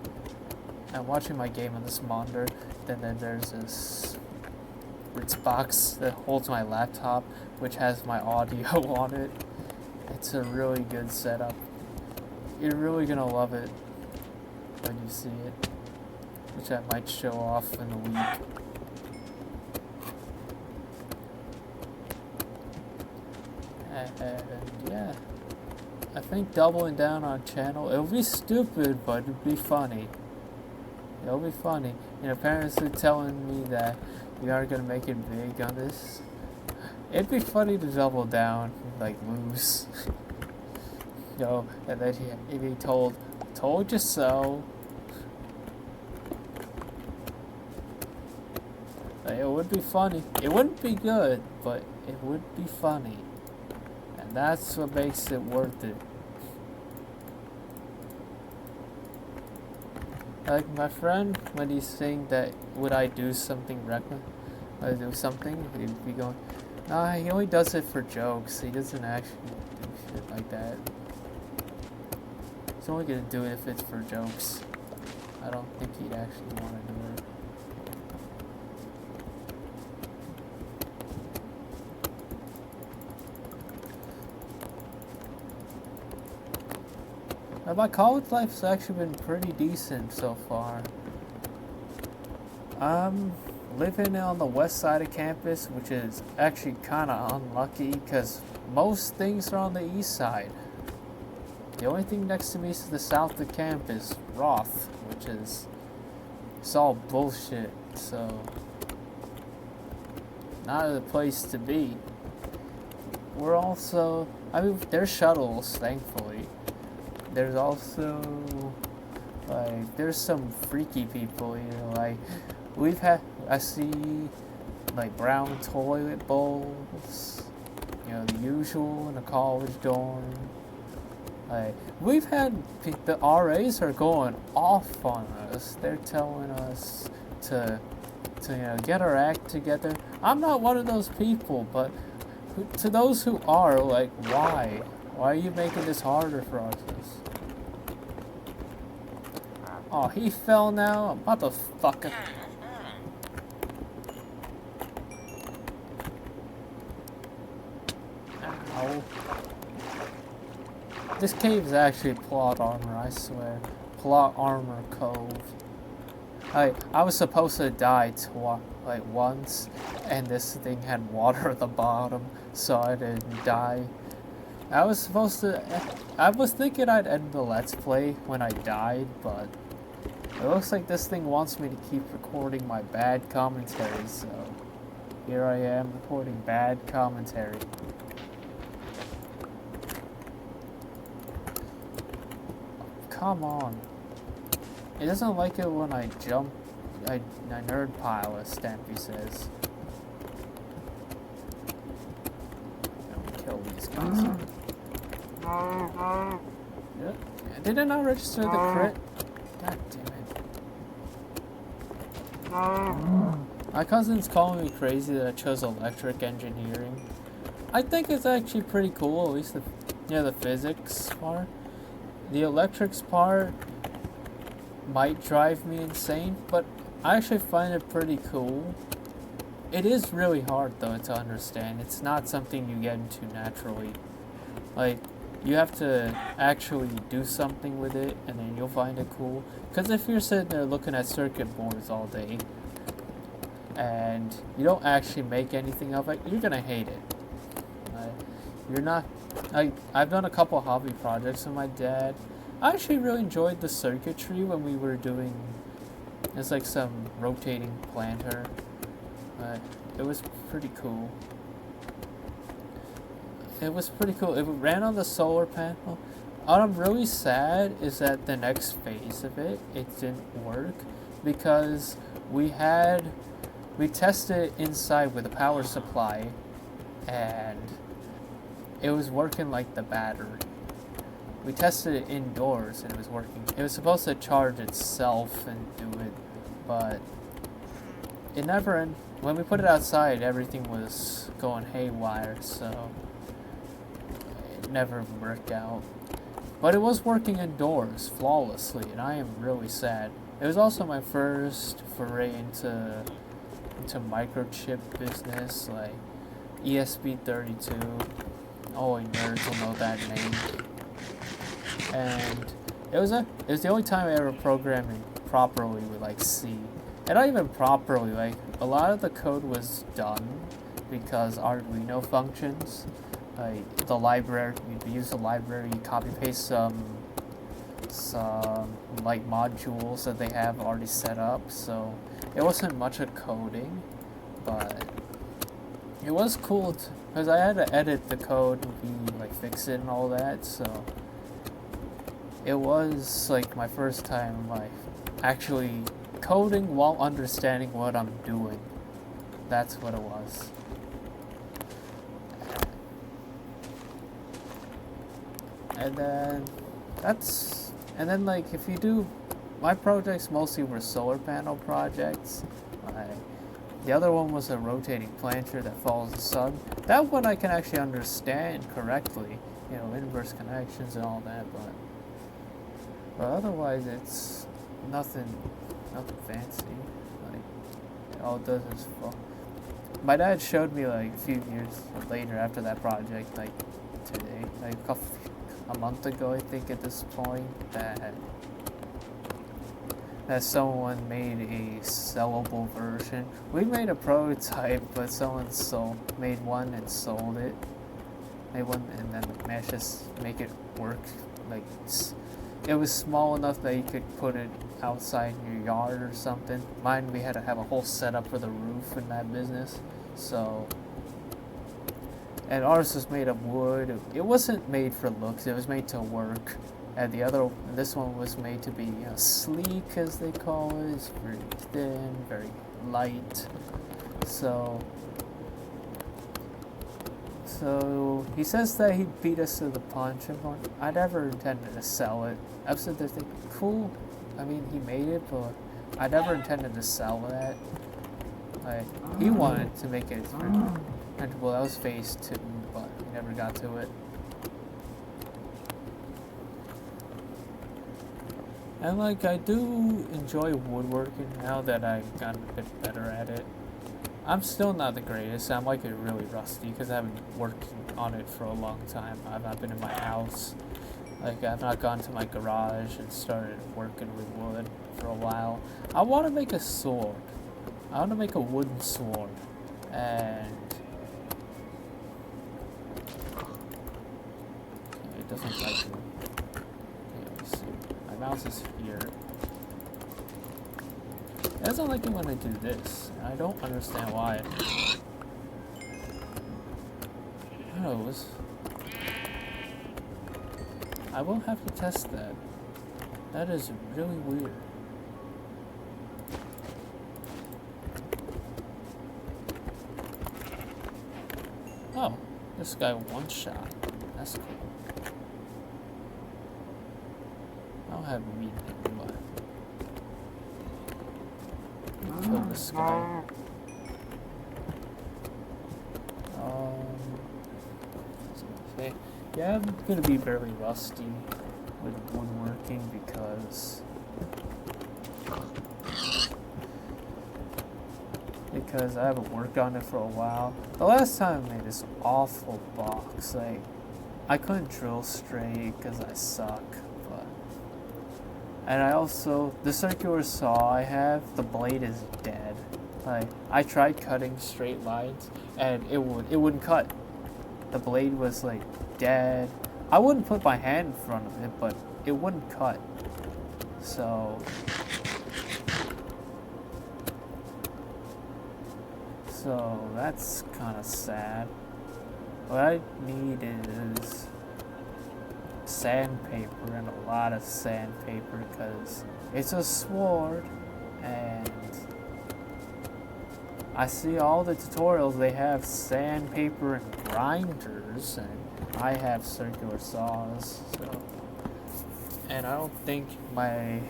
I'm watching my game on this monitor. Then there's this Ritz box that holds my laptop, which has my audio on it. It's a really good setup. You're really gonna love it when you see it, which I might show off in a week. And yeah, I think doubling down on channel, it'll be stupid, but it'll be funny. It'll be funny. You know, parents are telling me that we are gonna make it big on this. It'd be funny to double down, like lose. You know, and then he'd be told you so. It would be funny. It wouldn't be good, but it would be funny. And that's what makes it worth it. Like my friend, when he's saying that, would I do something reckless? Would I do something? He'd be going, nah, he only does it for jokes. He doesn't actually do shit like that. He's only gonna do it if it's for jokes. I don't think he'd actually want to do it. My college life's actually been pretty decent so far. I'm living on the west side of campus, which is actually kind of unlucky because most things are on the east side. The only thing next to me is the south of campus, Roth, which is, it's all bullshit, so not the place to be. We're also, I mean, there's shuttles, thankfully. There's also, like, there's some freaky people, you know, like, I see, like, brown toilet bowls, you know, the usual in a college dorm. Like, the RAs are going off on us. They're telling us to you know, get our act together. I'm not one of those people, but to those who are, like, why? Why are you making this harder for us? Oh, he fell now? Motherfucker. Ow. This cave is actually plot armor, I swear. Plot armor cove. I was supposed to die like once, and this thing had water at the bottom, so I didn't die. I was thinking I'd end the Let's Play when I died, but it looks like this thing wants me to keep recording my bad commentary, so here I am recording bad commentary. Come on. It doesn't like it when I jump. I nerd pile, as Stampy says. Let me kill these guys. Yep. Did it not register the crit? God damn it. My cousin's calling me crazy that I chose electric engineering. I think it's actually pretty cool, at least the physics part. The electrics part might drive me insane, but I actually find it pretty cool. It is really hard though to understand. It's not something you get into naturally. Like, you have to actually do something with it and then you'll find it cool. Because if you're sitting there looking at circuit boards all day and you don't actually make anything of it, you're gonna hate it. You're not... I've done a couple hobby projects with my dad. I actually really enjoyed the circuitry when we were doing... It's like some rotating planter. It was pretty cool. It was pretty cool. It ran on the solar panel. What I'm really sad is that the next phase of it didn't work because we tested it inside with a power supply and it was working like the battery. We tested it indoors and it was working. It was supposed to charge itself and do it, but it never. When we put it outside, everything was going haywire, so it never worked out. But it was working indoors flawlessly, and I am really sad. It was also my first foray into microchip business, like ESP32. Only nerds will know that name. And it was the only time I ever programmed properly with like C. And not even properly, like a lot of the code was done because Arduino functions. Like the library, you use the library, you copy paste some some like modules that they have already set up, so it wasn't much of coding, but it was cool because I had to edit the code and like fix it and all that, so it was like my first time like actually coding while understanding what I'm doing. That's what it was. And then like if you do, my projects mostly were solar panel projects. The other one was a rotating planter that follows the sun. That one I can actually understand correctly, you know, inverse connections and all that, but otherwise it's nothing fancy. Like all it does is my dad showed me like a few years later after that project, like today, like a month ago, I think at this point, that someone made a sellable version. We made a prototype, but someone made one and sold it. Made one and then managed to make it work. Like it was small enough that you could put it outside your yard or something. Mine, we had to have a whole setup for the roof in that business. So, and ours was made of wood. It wasn't made for looks. It was made to work. And this one was made to be, you know, sleek, as they call it. It's very thin, very light. So he says that he beat us to the punch. I never intended to sell it. I was sitting there thinking, cool. I mean, he made it, but I never intended to sell that. Like, he wanted to make it rentable. That was phase 2, but we never got to it. And like, I do enjoy woodworking now that I've gotten a bit better at it. I'm still not the greatest. I'm like really rusty because I haven't worked on it for a long time. I've not been in my house. Like, I've not gone to my garage and started working with wood for a while. I want to make a sword. I want to make a wooden sword. And okay, it doesn't like me. Okay, let's see. My mouse is here. It doesn't like it when I do this. I don't understand why. Who knows? I will have to test that. That is really weird. Oh, this guy one shot. That's cool. I'll have him meet him, but kill this guy. Okay. Yeah, I'm gonna be very rusty with woodworking because I haven't worked on it for a while. The last time I made this awful box, like I couldn't drill straight because I suck. And I also, the circular saw I have, the blade is dead. Like, I tried cutting straight lines, and it wouldn't cut. The blade was like dead. I wouldn't put my hand in front of it, but it wouldn't cut. So that's kind of sad. What I need is sandpaper, and a lot of sandpaper, because it's a sword, and I see all the tutorials, they have sandpaper and grinders, and I have circular saws, so, and I don't think my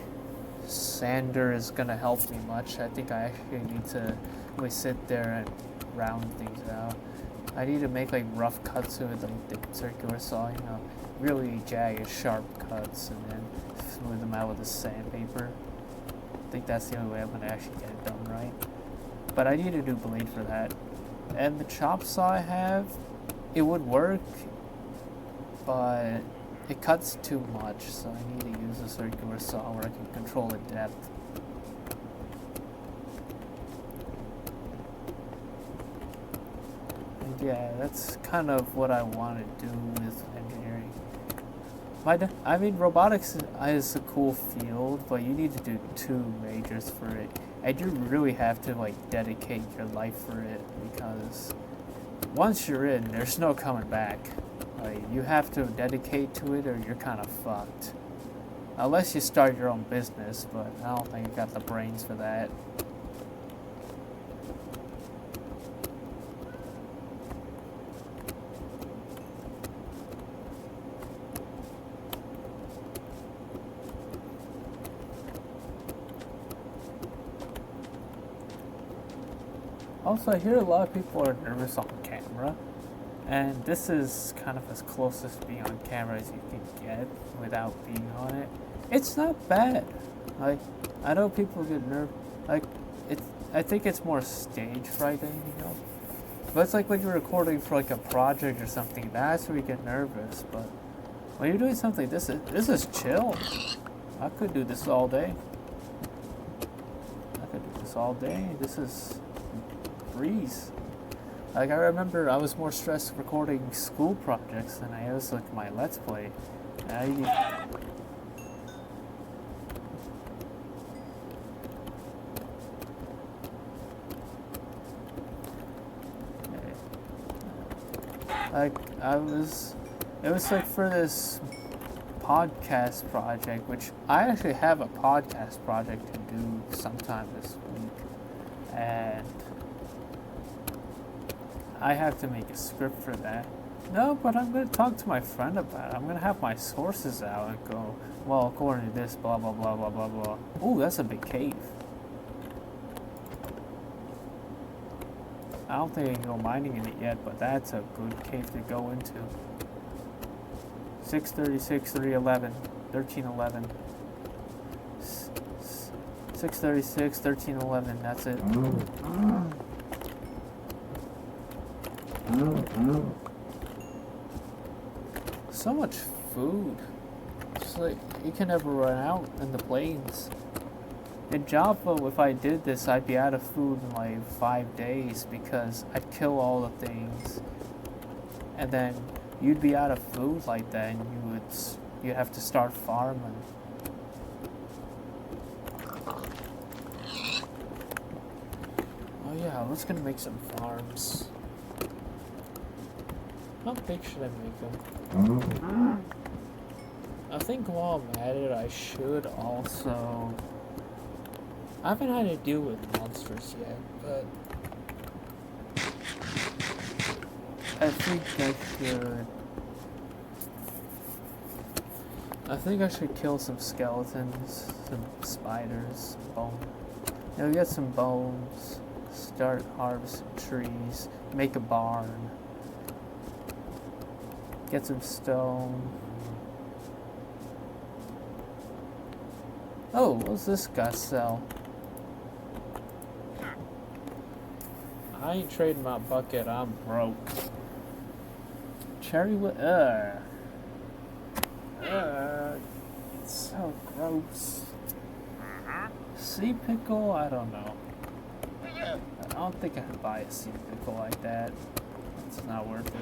sander is gonna help me much. I think I actually need to really sit there and round things out. I need to make like rough cuts with the circular saw, you know, really jagged, sharp cuts, and then smooth them out with the sandpaper. I think that's the only way I'm gonna actually get it done right. But I need a new blade for that. And the chop saw I have, it would work, but it cuts too much, so I need to use a circular saw where I can control the depth. And yeah, that's kind of what I want to do with engineering. I mean, robotics is a cool field, but you need to do 2 majors for it, and you really have to like dedicate your life for it because once you're in, there's no coming back. Like you have to dedicate to it, or you're kind of fucked. Unless you start your own business, but I don't think you got the brains for that. Also, I hear a lot of people are nervous on camera, and this is kind of as close as being on camera as you can get without being on it. It's not bad. Like, I know people get nervous. Like, I think it's more stage frightened, you know. But it's like when you're recording for like a project or something. That's where you get nervous. But when you're doing something, this is chill. I could do this all day. This is breeze. Like I remember, I was more stressed recording school projects than I was like my Let's Play. It was like for this podcast project, which I actually have a podcast project to do sometime this week, and I have to make a script for that. No, but I'm going to talk to my friend about it. I'm going to have my sources out and go, well, according to this, blah, blah, blah, blah, blah, blah. Ooh, that's a big cave. I don't think I can go mining in it yet, but that's a good cave to go into. 636, 311, 1311. 636, 1311, that's it. So much food. It's like you can never run out in the plains. In Java, if I did this, I'd be out of food in like 5 days because I'd kill all the things, and then you'd be out of food like that, and you'd have to start farming. Oh yeah, let's gonna make some farms. How big should I make them? I think while I'm at it, I should also... I haven't had to deal with monsters yet, but... I think I should kill some skeletons, some spiders, bone. You know, get some bones, start harvesting trees, make a barn. Get some stone. Oh, what's this guy sell? I ain't trading my bucket, I'm broke. Cherry wood, it's so gross. Sea pickle, I don't know. I don't think I could buy a sea pickle like that. It's not worth it.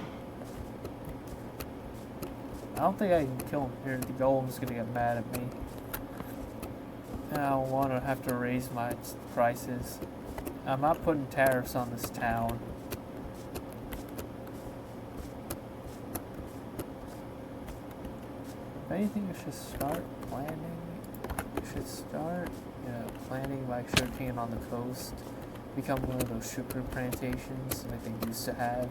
I don't think I can kill him here. The golem's gonna get mad at me. And I don't want to have to raise my prices. I'm not putting tariffs on this town. If anything, I should start planning. I should start planting like sugarcane on the coast. Become one of those sugar plantations like they used to have.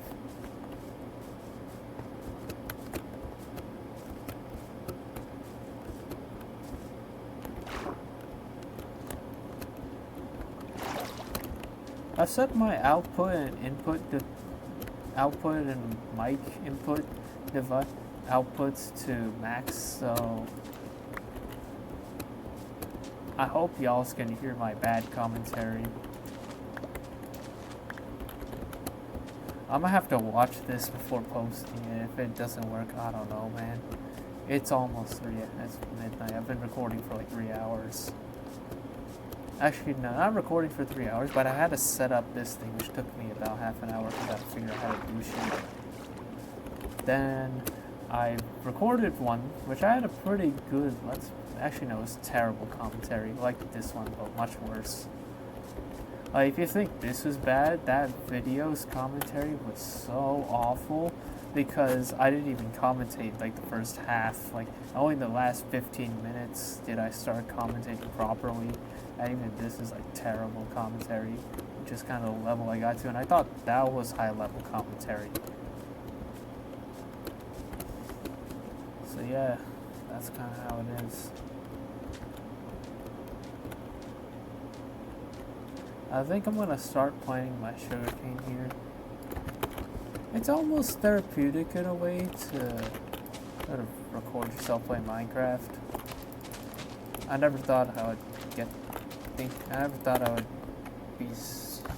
I set my output and input output and mic input device outputs to max, so I hope y'all's gonna hear my bad commentary. I'm gonna have to watch this before posting it. If it doesn't work, I don't know, man. It's almost it's midnight. I've been recording for like 3 hours. Actually, no, not recording for 3 hours, but I had to set up this thing, which took me about half an hour because I had to figure out how to do shit. Then I recorded one, which I had a pretty good, actually no, it was terrible commentary, like this one, but much worse. Like, if you think this was bad, that video's commentary was so awful, because I didn't even commentate, like, the first half. Like, only the last 15 minutes did I start commentating properly, and even this is, like, terrible commentary, which is kind of the level I got to, and I thought that was high-level commentary. So yeah, that's kind of how it is. I think I'm going to start planting my sugarcane here. It's almost therapeutic in a way to sort of record yourself playing Minecraft. I never thought I would I never thought I would be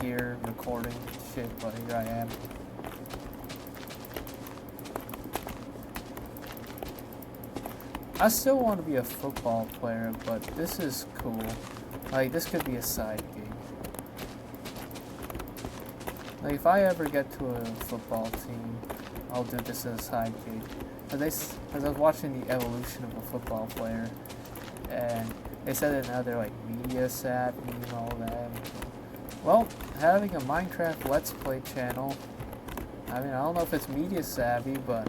here recording shit, but here I am. I still want to be a football player, but this is cool. Like, this could be a side gig. Like, if I ever get to a football team, I'll do this as a side gig. Because I was watching the evolution of a football player, and they said that now they're like media savvy and all that. Well, having a Minecraft Let's Play channel, I mean, I don't know if it's media savvy, but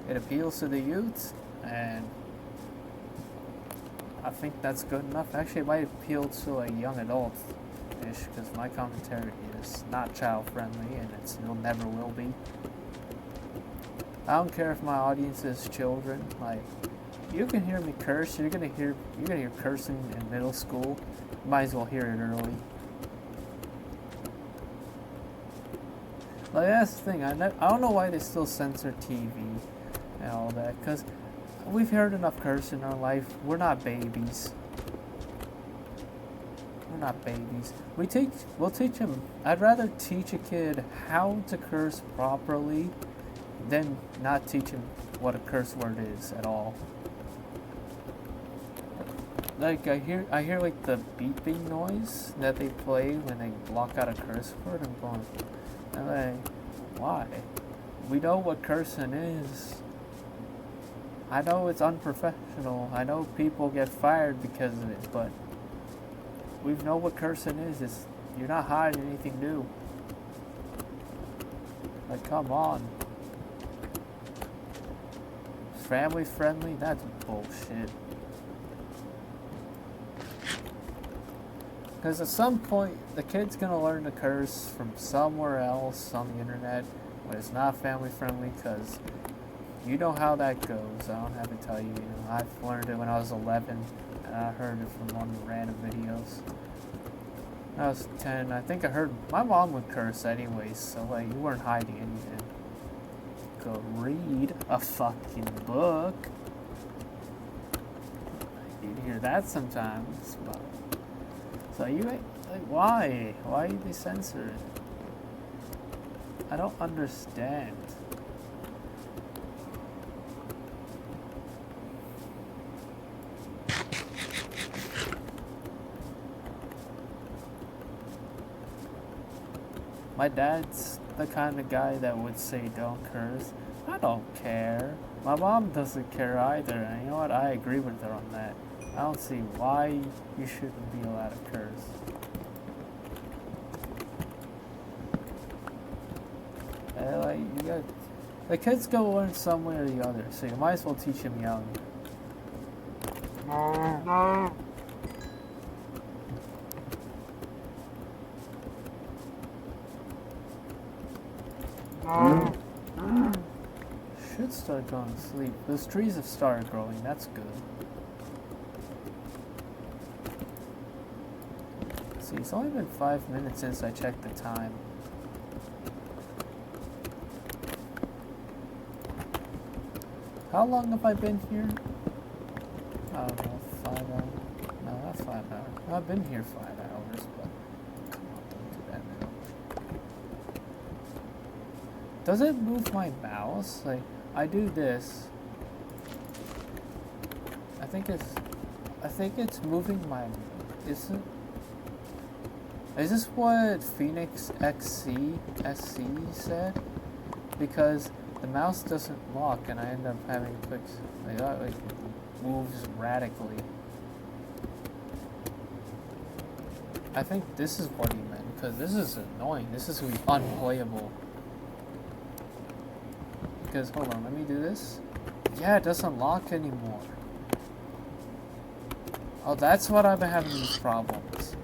it appeals to the youth, and I think that's good enough. Actually, it might appeal to a young adult-ish, because my commentary is not child-friendly, and it never will be. I don't care if my audience is children. Like, you can hear me curse. You're gonna hear cursing in middle school. You might as well hear it early. Like, that's the thing. I don't know why they still censor TV and all that. Because we've heard enough curse in our life. We're not babies. We're not babies. We'll teach them. I'd rather teach a kid how to curse properly than not teach him what a curse word is at all. Like, I hear like the beeping noise that they play when they block out a curse word. I'm like, why? We know what cursing is. I know it's unprofessional. I know people get fired because of it, but we know what cursing is. You're not hiding anything new. Like, come on. Family friendly? That's bullshit. Because at some point, the kid's gonna learn to curse from somewhere else on the internet when it's not family friendly, because you know how that goes. I don't have to tell you. You know, I've learned it when I was 11, and I heard it from one of the random videos. When I was 10, I think I heard my mom would curse anyways, so like, you weren't hiding anything. Go read a fucking book. You'd hear that sometimes, but so you ain't like, why? Why do they censor it? I don't understand. My dad's the kind of guy that would say don't curse. I don't care. My mom doesn't care either, and you know what? I agree with her on that. I don't see why you shouldn't be allowed to curse. Like, you got, the kids go learn some way or the other, so you might as well teach them young. Should start going to sleep. Those trees have started growing, that's good. See, it's only been 5 minutes since I checked the time. How long have I been here? I don't know, 5 hours. No, not 5 hours. I've been here 5 hours, but come on, don't do that now. Does it move my mouse? Like, I do this. I think it's moving my. Is it? Is this what Phoenix SC said? Because the mouse doesn't lock, and I end up having to click, like moves radically. I think this is what he meant, because this is annoying. This is unplayable. Because, hold on, let me do this. Yeah, it doesn't lock anymore. Oh, that's what I've been having these problems.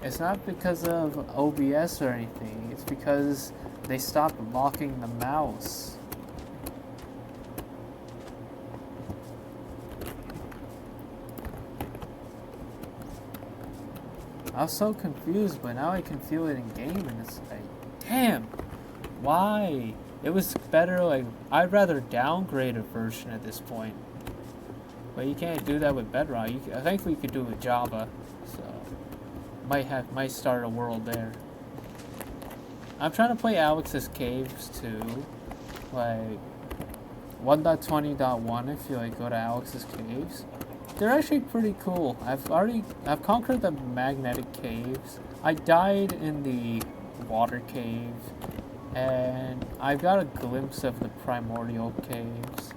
It's not because of OBS or anything. It's because they stopped locking the mouse. I was so confused, but now I can feel it in game, and it's like, damn, why? It was better, like, I'd rather downgrade a version at this point. But you can't do that with Bedrock. I think we could do it with Java, so might start a world there. I'm trying to play Alex's Caves too, like 1.20.1. If you like go to Alex's Caves, they're actually pretty cool. I've conquered the magnetic caves. I died in the water cave, and I got a glimpse of the primordial caves.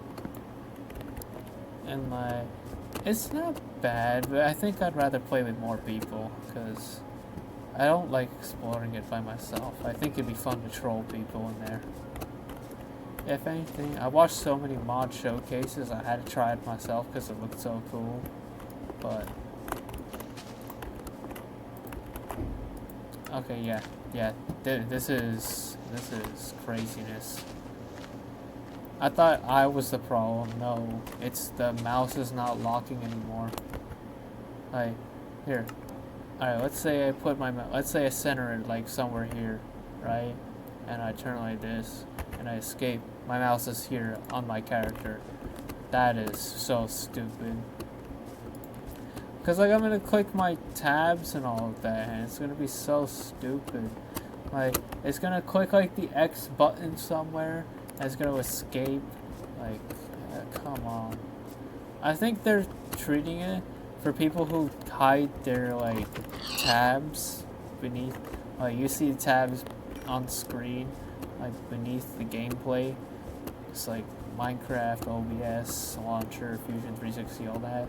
And like, it's not bad, but I think I'd rather play with more people, because I don't like exploring it by myself. I think it'd be fun to troll people in there. If anything, I watched so many mod showcases, I had to try it myself because it looked so cool. But okay, yeah. This is craziness. I thought I was the problem. No, it's the mouse is not locking anymore. Like, here. Alright, let's say I center it like somewhere here, right? And I turn like this, and I escape. My mouse is here on my character. That is so stupid. Because like I'm gonna click my tabs and all of that, and it's gonna be so stupid. Like, it's gonna click like the X button somewhere, and it's gonna escape. Like, come on. I think they're treating it for people who hide their like tabs beneath. Like, you see tabs on screen, like beneath the gameplay. It's like Minecraft, OBS, Launcher, Fusion 360, all that.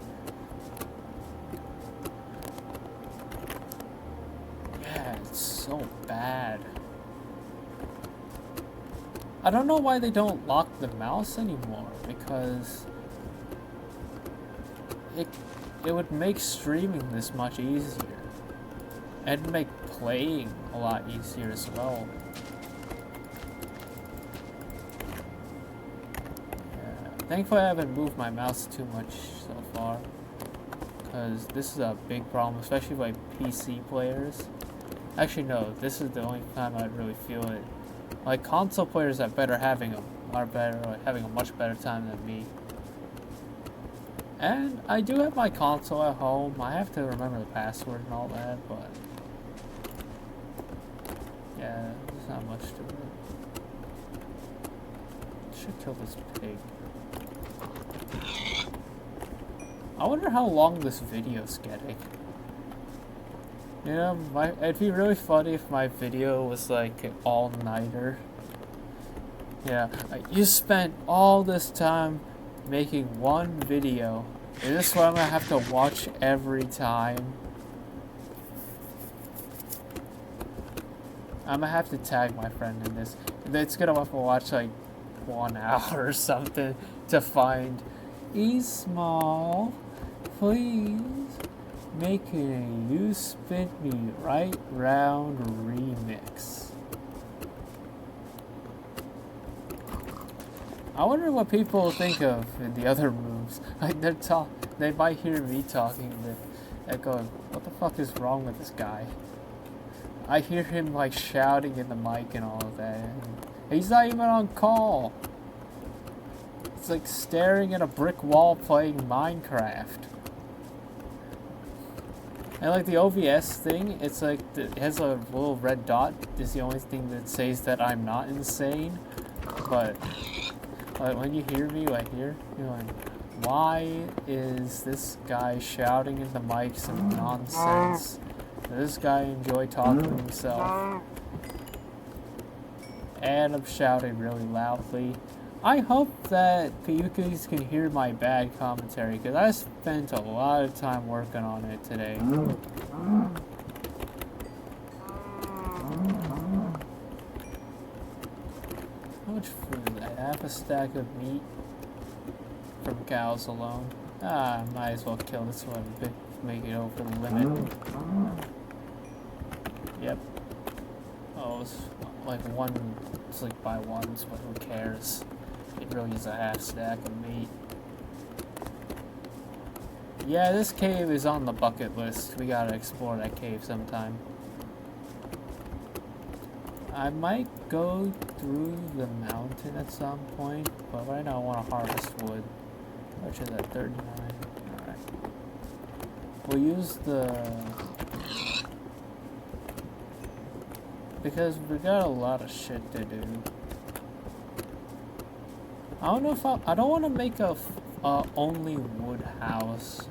Yeah, it's so bad. I don't know why they don't lock the mouse anymore, because it would make streaming this much easier. And make playing a lot easier as well. Yeah. Thankfully I haven't moved my mouse too much so far, because this is a big problem, especially by PC players. Actually no, this is the only time I really feel it. Like, console players are having a much better time than me. And I do have my console at home. I have to remember the password and all that, but yeah, there's not much to it. Should kill this pig. I wonder how long this video's getting. You know, it'd be really funny if my video was like an all-nighter. Yeah, you spent all this time making one video. Is this what I'm gonna have to watch every time? I'm gonna have to tag my friend in this. It's gonna have to watch like 1 hour or something to find E-Small, please. Making a You Spin Me Right Round remix. I wonder what people think of in the other rooms. Like they might hear me talking, they're going, what the fuck is wrong with this guy? I hear him like shouting in the mic and all of that. And he's not even on call. It's like staring at a brick wall playing Minecraft. And like the OBS thing, it's like it has a little red dot. Is the only thing that says that I'm not insane. But like when you hear me like here, you're like, why is this guy shouting in the mic some nonsense? Does this guy enjoy talking to himself? And I'm shouting really loudly. I hope that you guys can hear my bad commentary, because I spent a lot of time working on it today. How much food? I have a stack of meat from cows alone. I might as well kill this one, make it over the limit. Yep. Oh, it's like one, it's like by ones, but who cares? It really is a half stack of meat. Yeah, this cave is on the bucket list. We gotta explore that cave sometime. I might go through the mountain at some point, but right now I want to harvest wood, which is at 39. Alright. We'll use because we got a lot of shit to do. I don't know if I don't want to make a only wood house.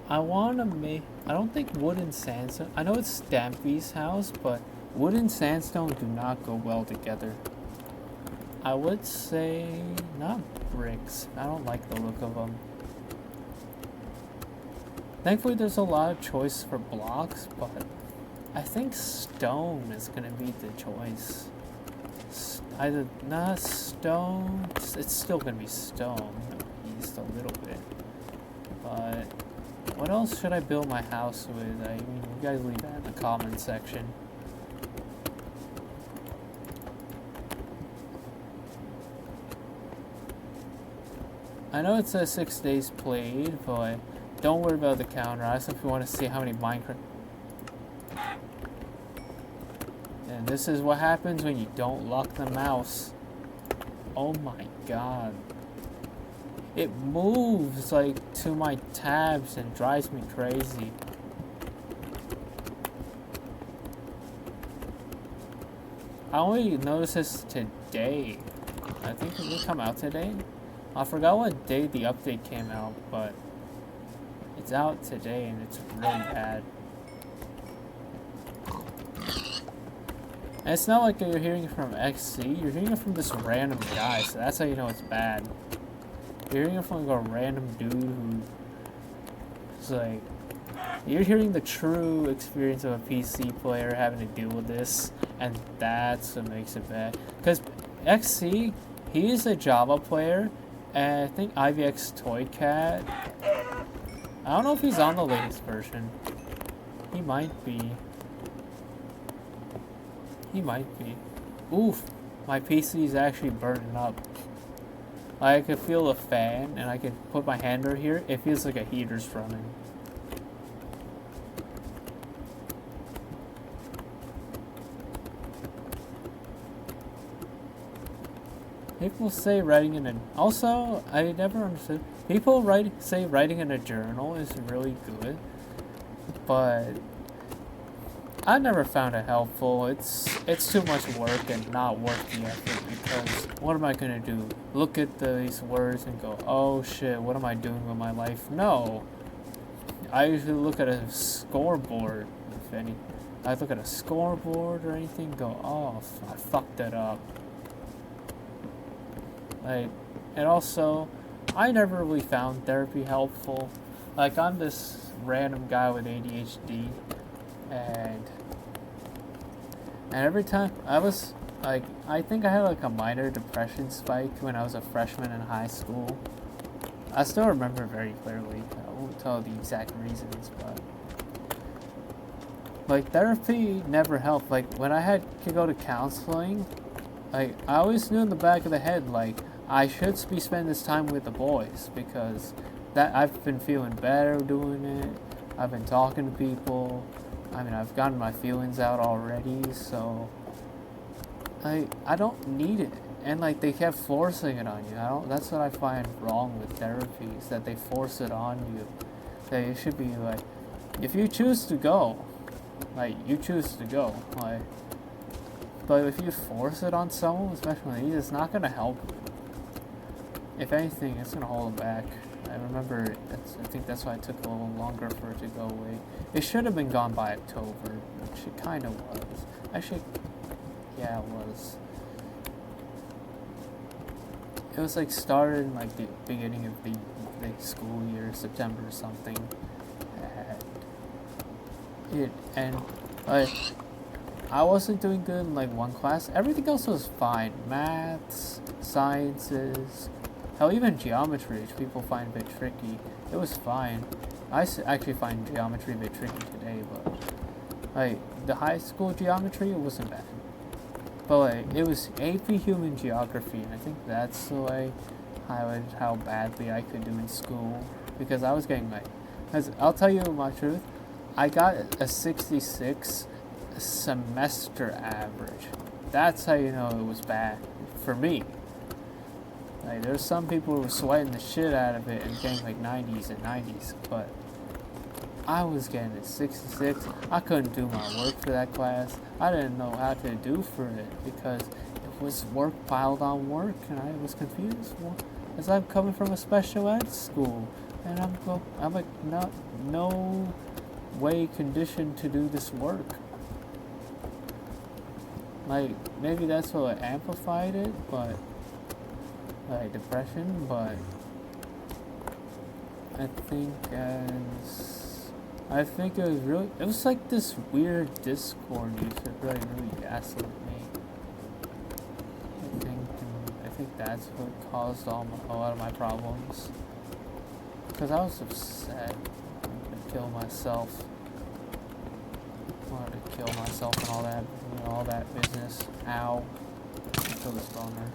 I want to make, I don't think wood and sandstone, I know it's Stampy's house, but wood and sandstone do not go well together. I would say not bricks. I don't like the look of them. Thankfully there's a lot of choice for blocks, but I think stone is going to be the choice. Either not stone, it's still going to be stone, just a little bit. But what else should I build my house with? I mean, you guys leave that in the comment section. I know it says 6 days played, but don't worry about the counter. I simply want to see how many Minecraft. And this is what happens when you don't lock the mouse. Oh my god. It moves like to my tabs and drives me crazy. I only noticed this today. I think it will come out today. I forgot what day the update came out, but it's out today and it's really bad. And it's not like you're hearing it from XC, you're hearing it from this random guy, so that's how you know it's bad. You're hearing it from like a random dude who's like, you're hearing the true experience of a PC player having to deal with this, and that's what makes it bad. Because XC, he is a Java player, and I think IVX Toy Cat, I don't know if he's on the latest version. He might be. He might be. Oof, my PC is actually burning up. I could feel a fan, and I can put my hand over here. It feels like a heater's running. People say writing in a... Also, I never understood. People say writing in a journal is really good, but I never found it helpful. It's too much work and not worth the effort, because what am I gonna do? Look at these words and go, oh shit, what am I doing with my life? No. I usually look at a scoreboard, if any. I look at a scoreboard or anything, go, oh, I fucked that up. Like, and also, I never really found therapy helpful. Like, I'm this random guy with ADHD, and every time I was, like, I think I had like a minor depression spike when I was a freshman in high school. I still remember very clearly. I won't tell the exact reasons, but like, therapy never helped. Like, when I had to go to counseling, like, I always knew in the back of the head, like, I should be spending this time with the boys, because that I've been feeling better doing it. I've been talking to people. I mean, I've gotten my feelings out already, so I don't need it. And like, they kept forcing it on you. That's what I find wrong with therapy, is that they force it on you. That it should be like, if you choose to go, like, you choose to go, like. But if you force it on someone, especially these, it's not gonna help. If anything, it's gonna hold them back. I remember, I think that's why it took a little longer for it to go away. It should have been gone by October, which it kind of was. Actually, yeah, it was. it was like started in like the beginning of the school year, September or something, and like I wasn't doing good in like one class. Everything else was fine. Maths, sciences, hell, even geometry, which people find a bit tricky. It was fine. I actually find geometry a bit tricky today, but like the high school geometry, it wasn't bad. But like it was AP Human Geography, and I think that's the way highlighted how badly I could do in school, because I was getting like, cause I'll tell you my truth, I got a 66 semester average. That's how you know it was bad for me. Like there's some people who were sweating the shit out of it and getting like 90s and 90s, but I was getting a 66. I couldn't do my work for that class. I didn't know how to do for it because it was work piled on work, and I was confused. As I'm coming from a special ed school, and I'm like no way conditioned to do this work. Like maybe that's what amplified it, but like depression. But I think it was like this weird Discord user really gaslit me. I think that's what caused a lot of my problems. Because I was upset. I wanted to kill myself. And all that, all that business. Ow. Kill this boner.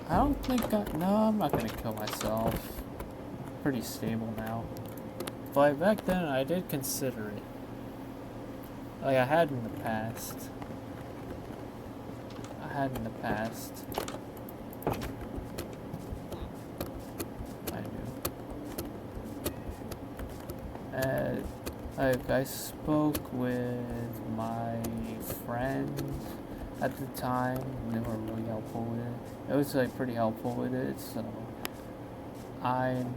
I don't think I'm not gonna kill myself. Pretty stable now. But back then I did consider it. Like I had in the past. I do. I spoke with my friend at the time, and they were really helpful with it. It was like pretty helpful with it, so I'm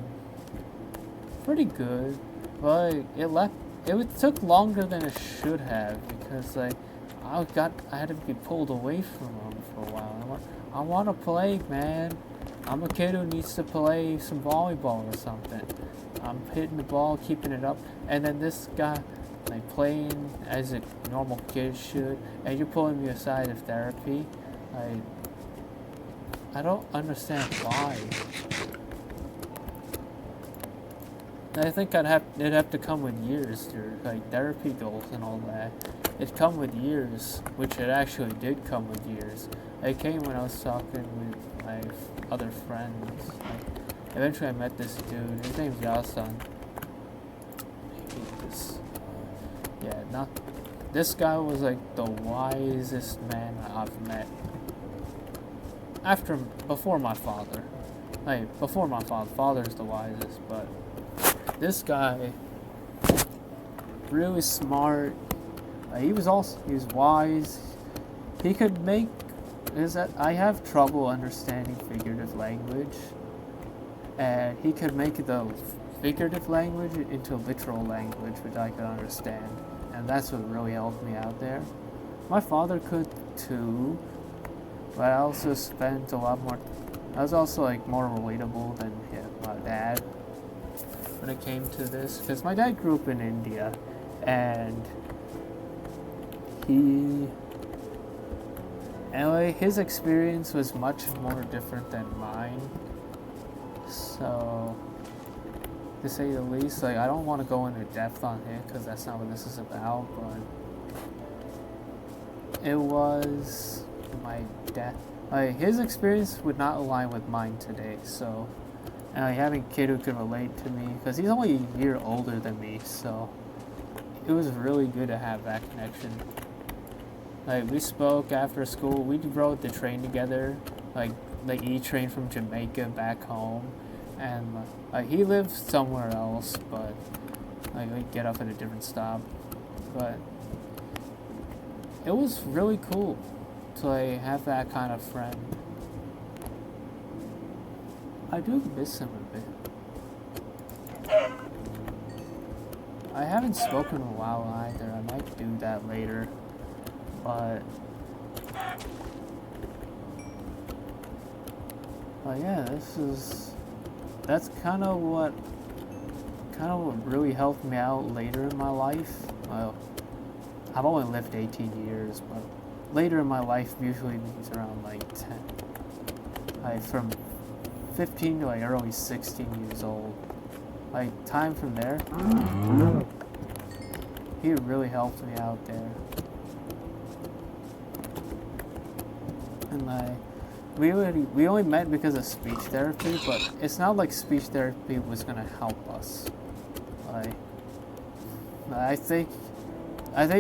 pretty good. But it took longer than it should have, because like I had to be pulled away from them for a while. I want to play, man. I'm a kid who needs to play some volleyball or something. I'm hitting the ball, keeping it up, and then this guy, like playing as a normal kid should, and you're pulling me aside of therapy. I don't understand why. I think it'd have to come with years, like therapy goals and all that. It'd come with years, which it actually did come with years. It came when I was talking with my other friends. Eventually I met this dude, his name's Yasan. This guy was like the wisest man I've met. Before my father. Before my father's the wisest, but this guy, really smart. He was wise. He could make, I have trouble understanding figurative language, and he could make the figurative language into literal language, which I could understand, and that's what really helped me out there. My father could too, but I also spent a lot more. I was also like more relatable than my dad when it came to this, because my dad grew up in India, and his experience was much more different than mine. So, to say the least, I don't want to go into depth on it because that's not what this is about, but it was my dad. His experience would not align with mine today, so, and having a kid who could relate to me, because he's only a year older than me, so it was really good to have that connection. We spoke after school. We rode the train together, the E train from Jamaica back home, and he lives somewhere else, but we'd get off at a different stop. But it was really cool to have that kind of friend. I do miss him a bit. I haven't spoken in a while either. I might do that later. But But yeah, that's kind of what really helped me out later in my life. Well, I've only lived 18 years, but later in my life usually means around like 10, like from 15 to like early 16 years old. Like time from there, he really helped me out there. And like we only met because of speech therapy, but it's not like speech therapy was gonna help us. Like I think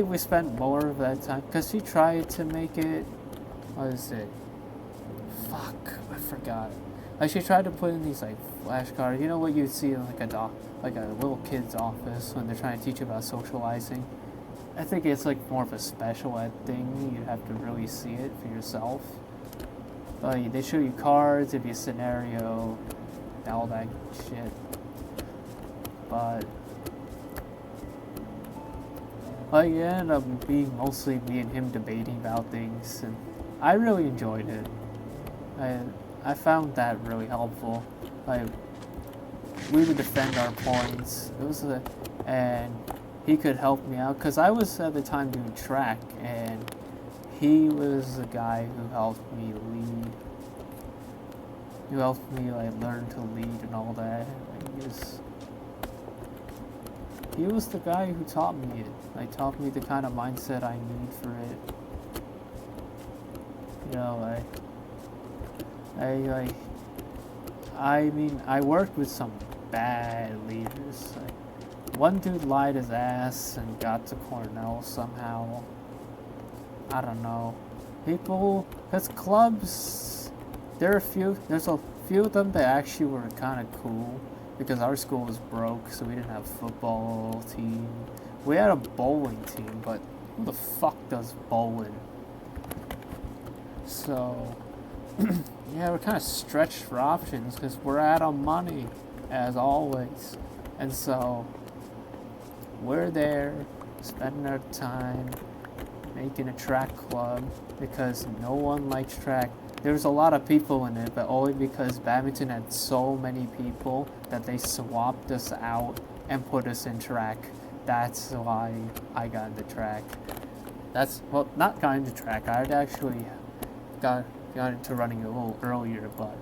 we spent more of that time because he tried to make it. What is it? Fuck, I forgot. Like she tried to put in these like flashcards. You know what you'd see in like a little kid's office when they're trying to teach you about socializing. I think it's like more of a special ed thing. You have to really see it for yourself. They show you cards, it'd be a scenario, all that shit. But it ended up being mostly me and him debating about things, and I really enjoyed it. I found that really helpful. Like we would defend our points. And he could help me out because I was at the time doing track, and he was the guy who helped me lead. Who helped me like learn to lead and all that. He was the guy who taught me it. Like taught me the kind of mindset I need for it. You know, I worked with some bad leaders. Like, one dude lied his ass and got to Cornell somehow. I don't know. Because clubs, there's a few of them that actually were kind of cool. Because our school was broke, so we didn't have a football team. We had a bowling team, but who the fuck does bowling? So, yeah, we're kind of stretched for options because we're out of money, as always. And so, we're there, spending our time, making a track club, because no one likes track. There's a lot of people in it, but only because badminton had so many people that they swapped us out and put us in track. That's why I got into track. Not got into track. I'd actually got into running a little earlier, but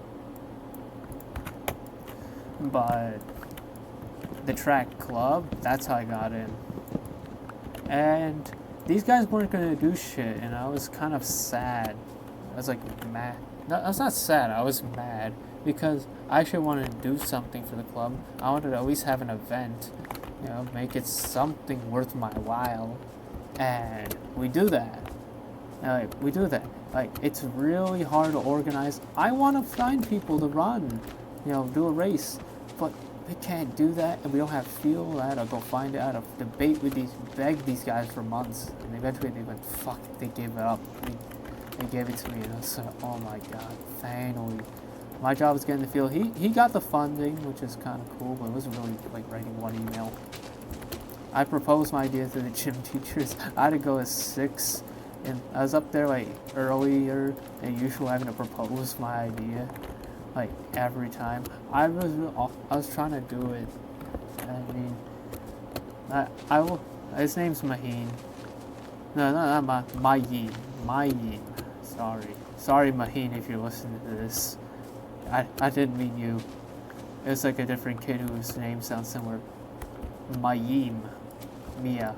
the track club, that's how I got in. And these guys weren't gonna do shit, and I was kind of sad. I was like mad. No, I was not sad. I was mad because I actually wanted to do something for the club. I wanted to at least have an event, you know, make it something worth my while, and we do that. Like it's really hard to organize. I want to find people to run, you know, do a race, but we can't do that, and we don't have fuel. I had to go find it. I had to beg these guys for months, and eventually they went fuck. They gave it up. They gave it to me, and I was like, oh my god, finally. My job was getting the field. He got the funding, which is kind of cool, but it was really like writing one email. I proposed my idea to the gym teachers. I had to go at 6, and I was up there like earlier than usual, having to propose my idea, like every time. I was trying to do it. I mean, his name's Maheen. No, not Mayim. Sorry, Maheen, if you're listening to this. I didn't mean you. It's like a different kid whose name sounds similar. Mayim. Mia.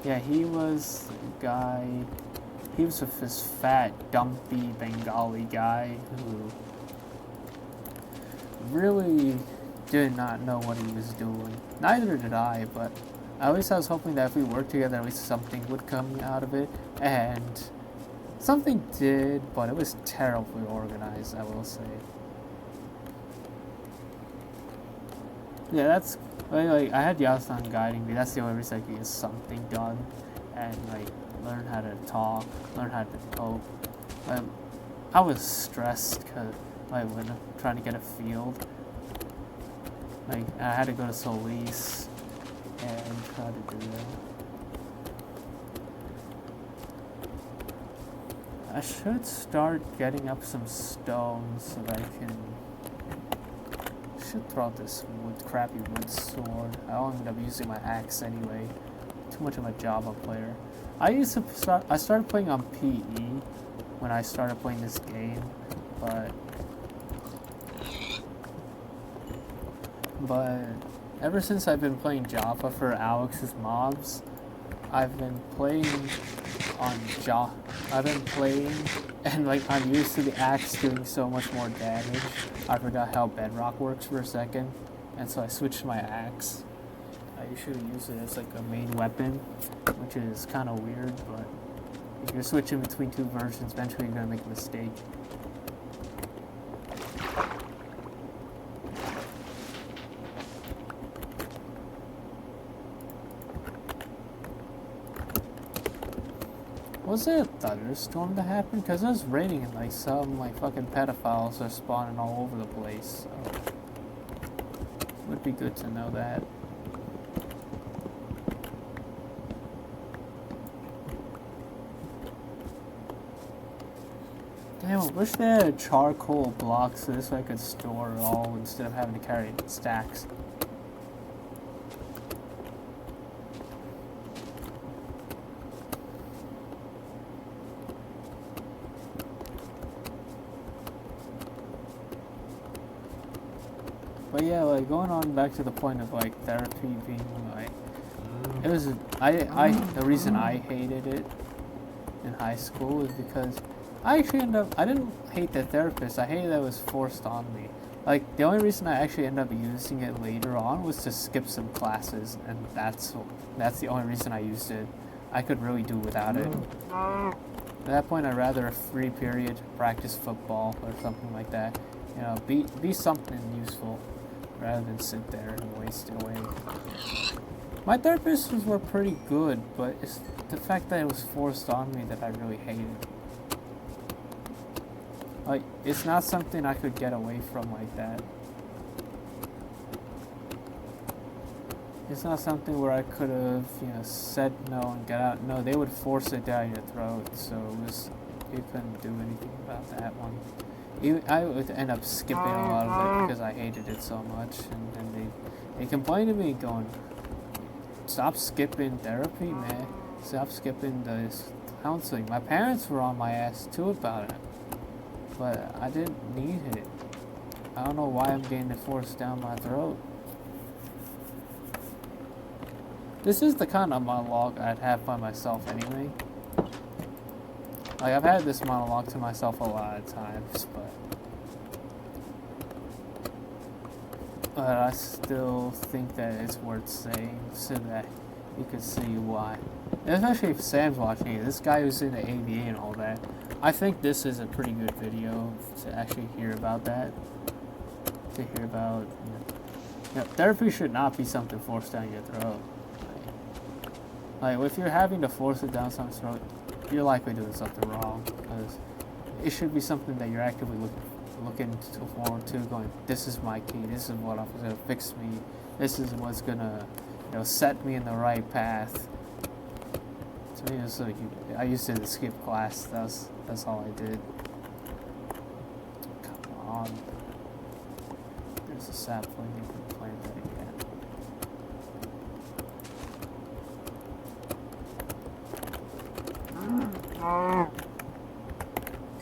Yeah, he was the guy. He was this fat, dumpy Bengali guy who really did not know what he was doing. Neither did I, but at least I was hoping that if we worked together, at least something would come out of it. And something did, but it was terribly organized, I will say. Yeah, that's like I had Yasan guiding me. That's the only reason I could get something done, and like learn how to talk, learn how to cope. I was stressed because when trying to get a field, like I had to go to Solis and try to do that. I should start getting up some stones so that I should throw out this crappy wood sword. I'll end up using my axe anyway. Too much of a Java player. I started playing on PE when I started playing this game, but ever since I've been playing Java for Alex's mobs, I've been playing on Java. And like I'm used to the axe doing so much more damage. I forgot how bedrock works for a second, and so I switched to my axe. I usually use it as like a main weapon, which is kind of weird, but if you're switching between two versions, eventually you're gonna make a mistake. Was it a thunderstorm that happened? Because it was raining and like some like fucking pedophiles are spawning all over the place. So it would be good to know that. Damn, I wish they had charcoal blocks so this way I could store it all instead of having to carry stacks. But yeah, like going on back to the point of like therapy being like, it was the reason I hated it in high school is because I didn't hate the therapist. I hated that it was forced on me. Like the only reason I actually ended up using it later on was to skip some classes, and that's the only reason I used it. I could really do without it. At that point, I'd rather a free period practice football or something like that. You know, be something useful rather than sit there and waste it away. My therapists were pretty good, but it's the fact that it was forced on me that I really hated. Like, it's not something I could get away from like that. It's not something where I could have, you know, said no and get out. No, they would force it down your throat, so you couldn't do anything about that one. I would end up skipping a lot of it because I hated it so much, and then they complained to me going, stop skipping therapy, man. Stop skipping the counseling. My parents were on my ass too about it, but I didn't need it. I don't know why I'm getting it forced down my throat. This is the kind of monologue I'd have by myself anyway. Like, I've had this monologue to myself a lot of times, but I still think that it's worth saying so that you can see why. And especially if Sam's watching it, this guy who's into AVA and all that, I think this is a pretty good video to actually hear about that. To hear about, you know, therapy should not be something forced down your throat. Like, if you're having to force it down someone's throat, you're likely doing something wrong, because it should be something that you're actively looking forward to, going, this is my key, this is what I'm going to fix me, this is what's going to, you know, set me in the right path. To me, it's like, I used to skip class, that's all I did. Come on. There's a sapling, you can plant that again.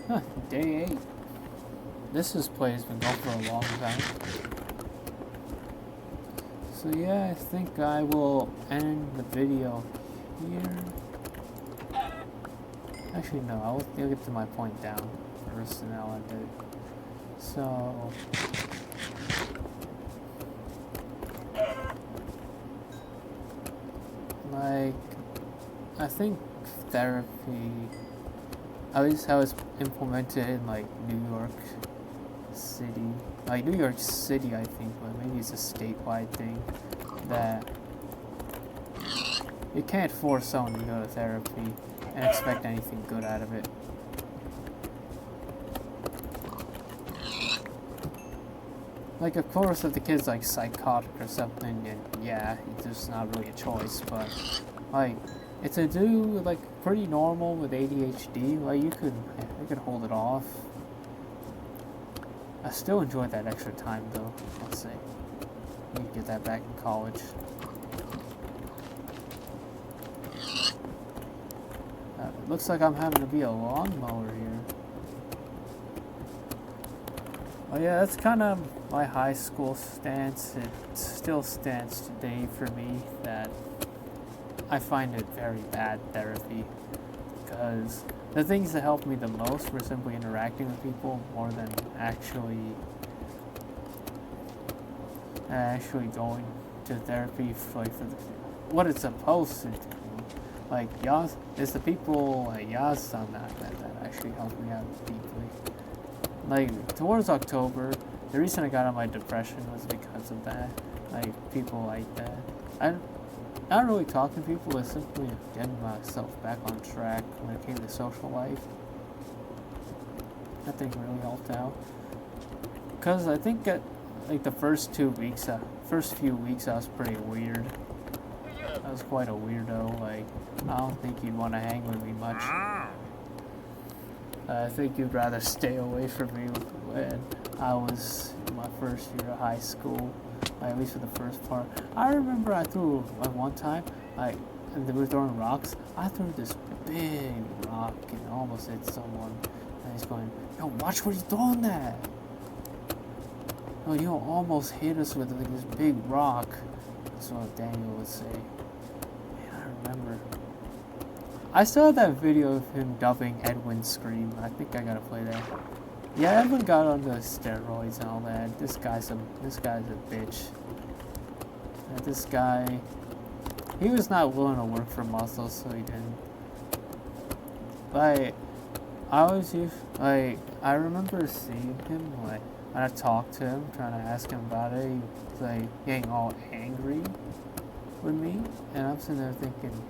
Huh, day 8. This play has been going for a long time. So yeah, I think I will end the video here. Actually no, I'll get to my point down first and I'll end it. So like, I think therapy, at least how it's implemented in like New York City, I think, but maybe it's a statewide thing, that you can't force someone to go to therapy and expect anything good out of it. Like, of course, if the kid's like psychotic or something, then yeah, there's not really a choice, but like, it's a dude like pretty normal with ADHD, like you could I could hold it off. I still enjoy that extra time though. Let's see. We can get that back in college. It looks like I'm having to be a lawnmower here. Oh yeah, that's kind of my high school stance. It still stands today for me that I find it very bad therapy, because the things that helped me the most were simply interacting with people more than actually going to therapy for what it's supposed to do. Like, y'all, it's the people like y'all's done that actually helped me out deeply. Like, towards October, the reason I got out of my depression was because of that. Like, people like that. I not really talking to people, but simply getting myself back on track when it came to social life. I think really helped out. Because I think at like the first few weeks I was pretty weird. I was quite a weirdo. Like, I don't think you'd want to hang with me much. I think you'd rather stay away from me when I was in my first year of high school. At least for the first part. I remember I threw, one time, and they were throwing rocks. I threw this big rock and almost hit someone. And he's going, yo, watch where you're throwing that. Oh, you almost hit us with like this big rock. That's what Daniel would say. Man, I remember. I still have that video of him dubbing Edwin's scream. I think I gotta play that. Yeah, Edwin got on the steroids and all that. This guy's a bitch. This guy, he was not willing to work for muscles, so he didn't. Like, I remember seeing him, like, when I talked to him, trying to ask him about it, he was like getting all angry with me, and I'm sitting there thinking,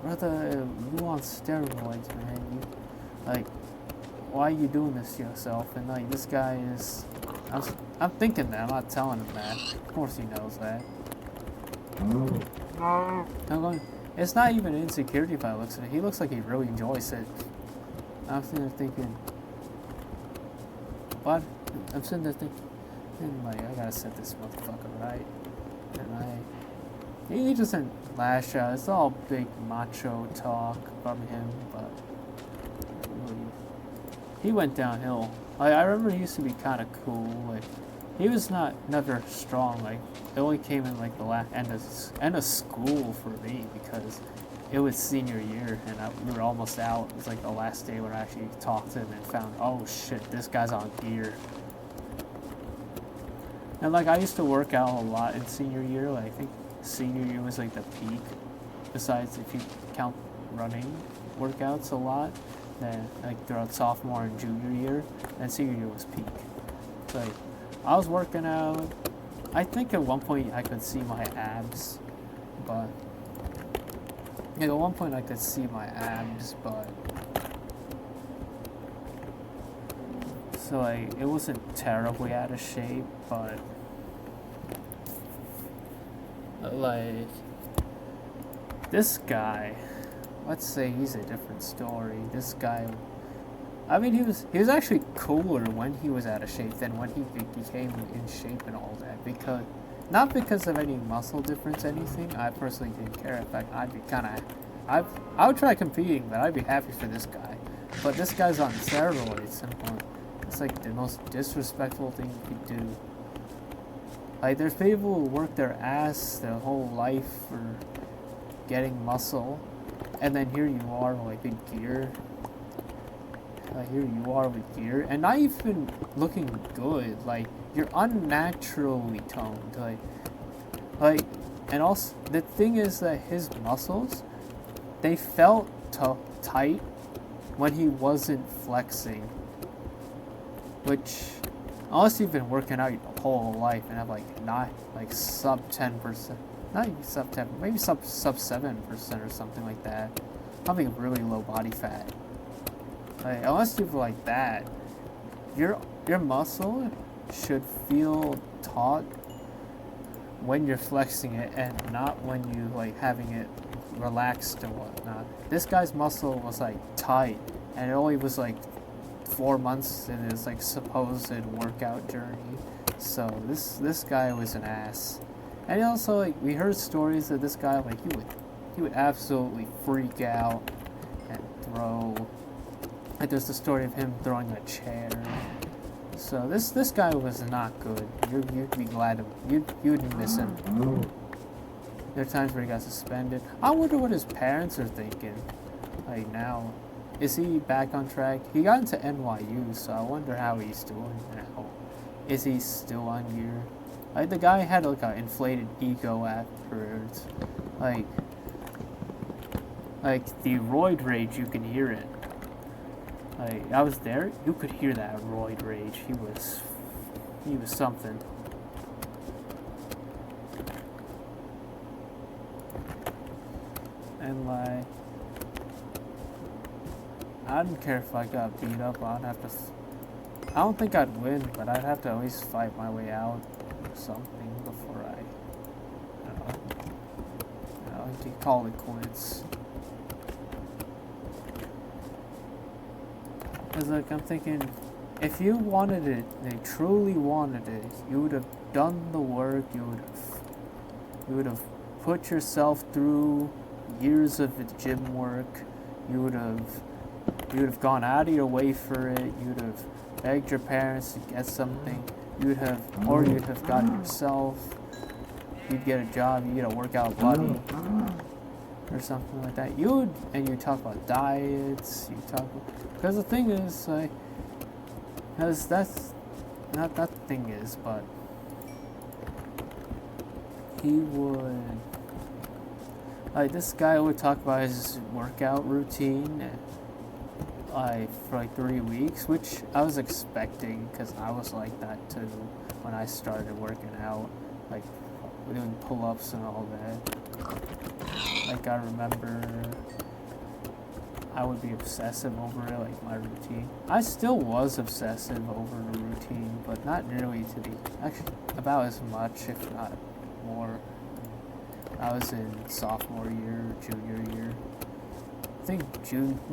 brother, you on steroids, man. You, like, why are you doing this to yourself? And like, this guy is, I'm thinking that, I'm not telling him that. Of course he knows that. I'm going, it's not even insecurity by the looks of it. He looks like he really enjoys it. I'm sitting there thinking, what? I'm sitting there thinking, like, I gotta set this motherfucker right. And he doesn't lash out. It's all big macho talk from him, but he went downhill. Like, I remember he used to be kind of cool. Like, he was never strong. Like, it only came in like the end of school for me, because it was senior year and we were almost out. It was like the last day where I actually talked to him and found, oh shit, this guy's on gear. And like, I used to work out a lot in senior year. Like, I think senior year was like the peak. Besides, if you count running workouts a lot, then like throughout sophomore and junior year, and senior year was peak. So like, I was working out. I think at one point I could see my abs, but so like, it wasn't terribly out of shape, but like, this guy, let's say he's a different story. This guy, I mean, he was actually cooler when he was out of shape than when he became in shape and all that, because not because of any muscle difference, anything. I personally didn't care. In fact, I'd be I would try competing, but I'd be happy for this guy. But this guy's on steroids, and it's like the most disrespectful thing you could do. Like, there's people who work their ass their whole life for getting muscle, and then here you are, like, in gear. And not even looking good. Like, you're unnaturally toned. Like, and also the thing is that his muscles, they felt tight when he wasn't flexing. Which, unless you've been working out your whole life and have not sub 10%, not even sub 10, maybe sub 7% or something like that. Having really low body fat. Like, unless you're like that, your muscle should feel taut when you're flexing it, and not when you like having it relaxed and whatnot. This guy's muscle was like tight, and it only was like 4 months in his like supposed workout journey. So this guy was an ass. And also, like, we heard stories that this guy, like, he would absolutely freak out and throw. Like, there's the story of him throwing a chair. So this guy was not good. You'd be glad you'd miss him. There are times where he got suspended. I wonder what his parents are thinking. Like now, is he back on track? He got into NYU, so I wonder how he's doing now. Is he still on gear? Like the guy had like an inflated ego afterwards. Like the roid rage, you can hear it. Like I was there, you could hear that roid rage. He was something. And like, I didn't care if I got beat up. I don't think I'd win, but I'd have to at least fight my way out or something before I call it quits. Cause like I'm thinking, if you wanted it, they truly wanted it, you would have done the work. You would have put yourself through years of the gym work. You would have gone out of your way for it. You would have begged your parents to get something. You'd have got it yourself. You'd get a job. You get a workout buddy or something like that. You talk about diets. Because the thing is, like, that's not that the thing is, but he would. Like, this guy would talk about his workout routine for like 3 weeks, which I was expecting because I was like that too when I started working out, like doing pull-ups and all that. Like I remember I would be obsessive over it, like my routine. I still was obsessive over the routine, but not nearly actually about as much, if not more. I was in sophomore year, junior year. I think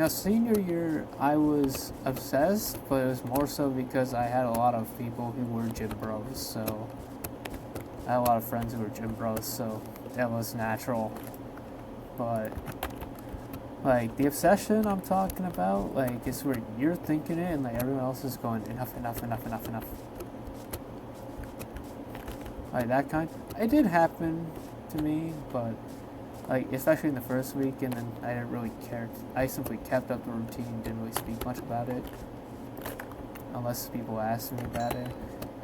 senior year I was obsessed, but it was more so because I had a lot of people who were gym bros, so I had a lot of friends who were gym bros, so that was natural. But like the obsession I'm talking about, like it's where you're thinking it and like everyone else is going enough. Like that kind. It did happen to me, but like especially in the first week, and then I didn't really care. I simply kept up the routine, didn't really speak much about it unless people asked me about it.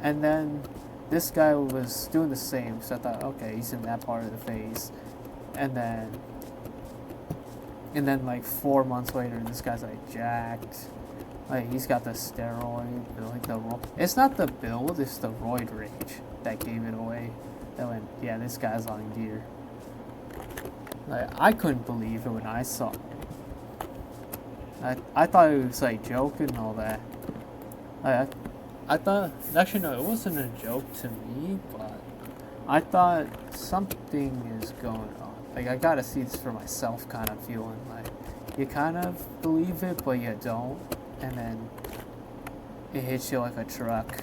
And then this guy was doing the same, so I thought, okay, he's in that part of the phase. And then like 4 months later, this guy's like jacked. Like he's got the steroid, it's not the build, it's the roid rage that gave it away. That went, yeah, this guy's on gear. Like I couldn't believe it when I saw it. I thought it was like joking and all that. I thought, actually no, it wasn't a joke to me, but I thought something is going on. Like I gotta see this for myself kind of feeling. Like you kind of believe it, but you don't, and then it hits you like a truck.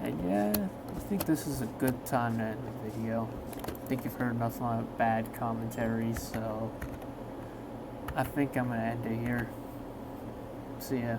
And yeah, I think this is a good time to end the video. I think you've heard enough of my bad commentary, so I think I'm gonna end it here. See ya.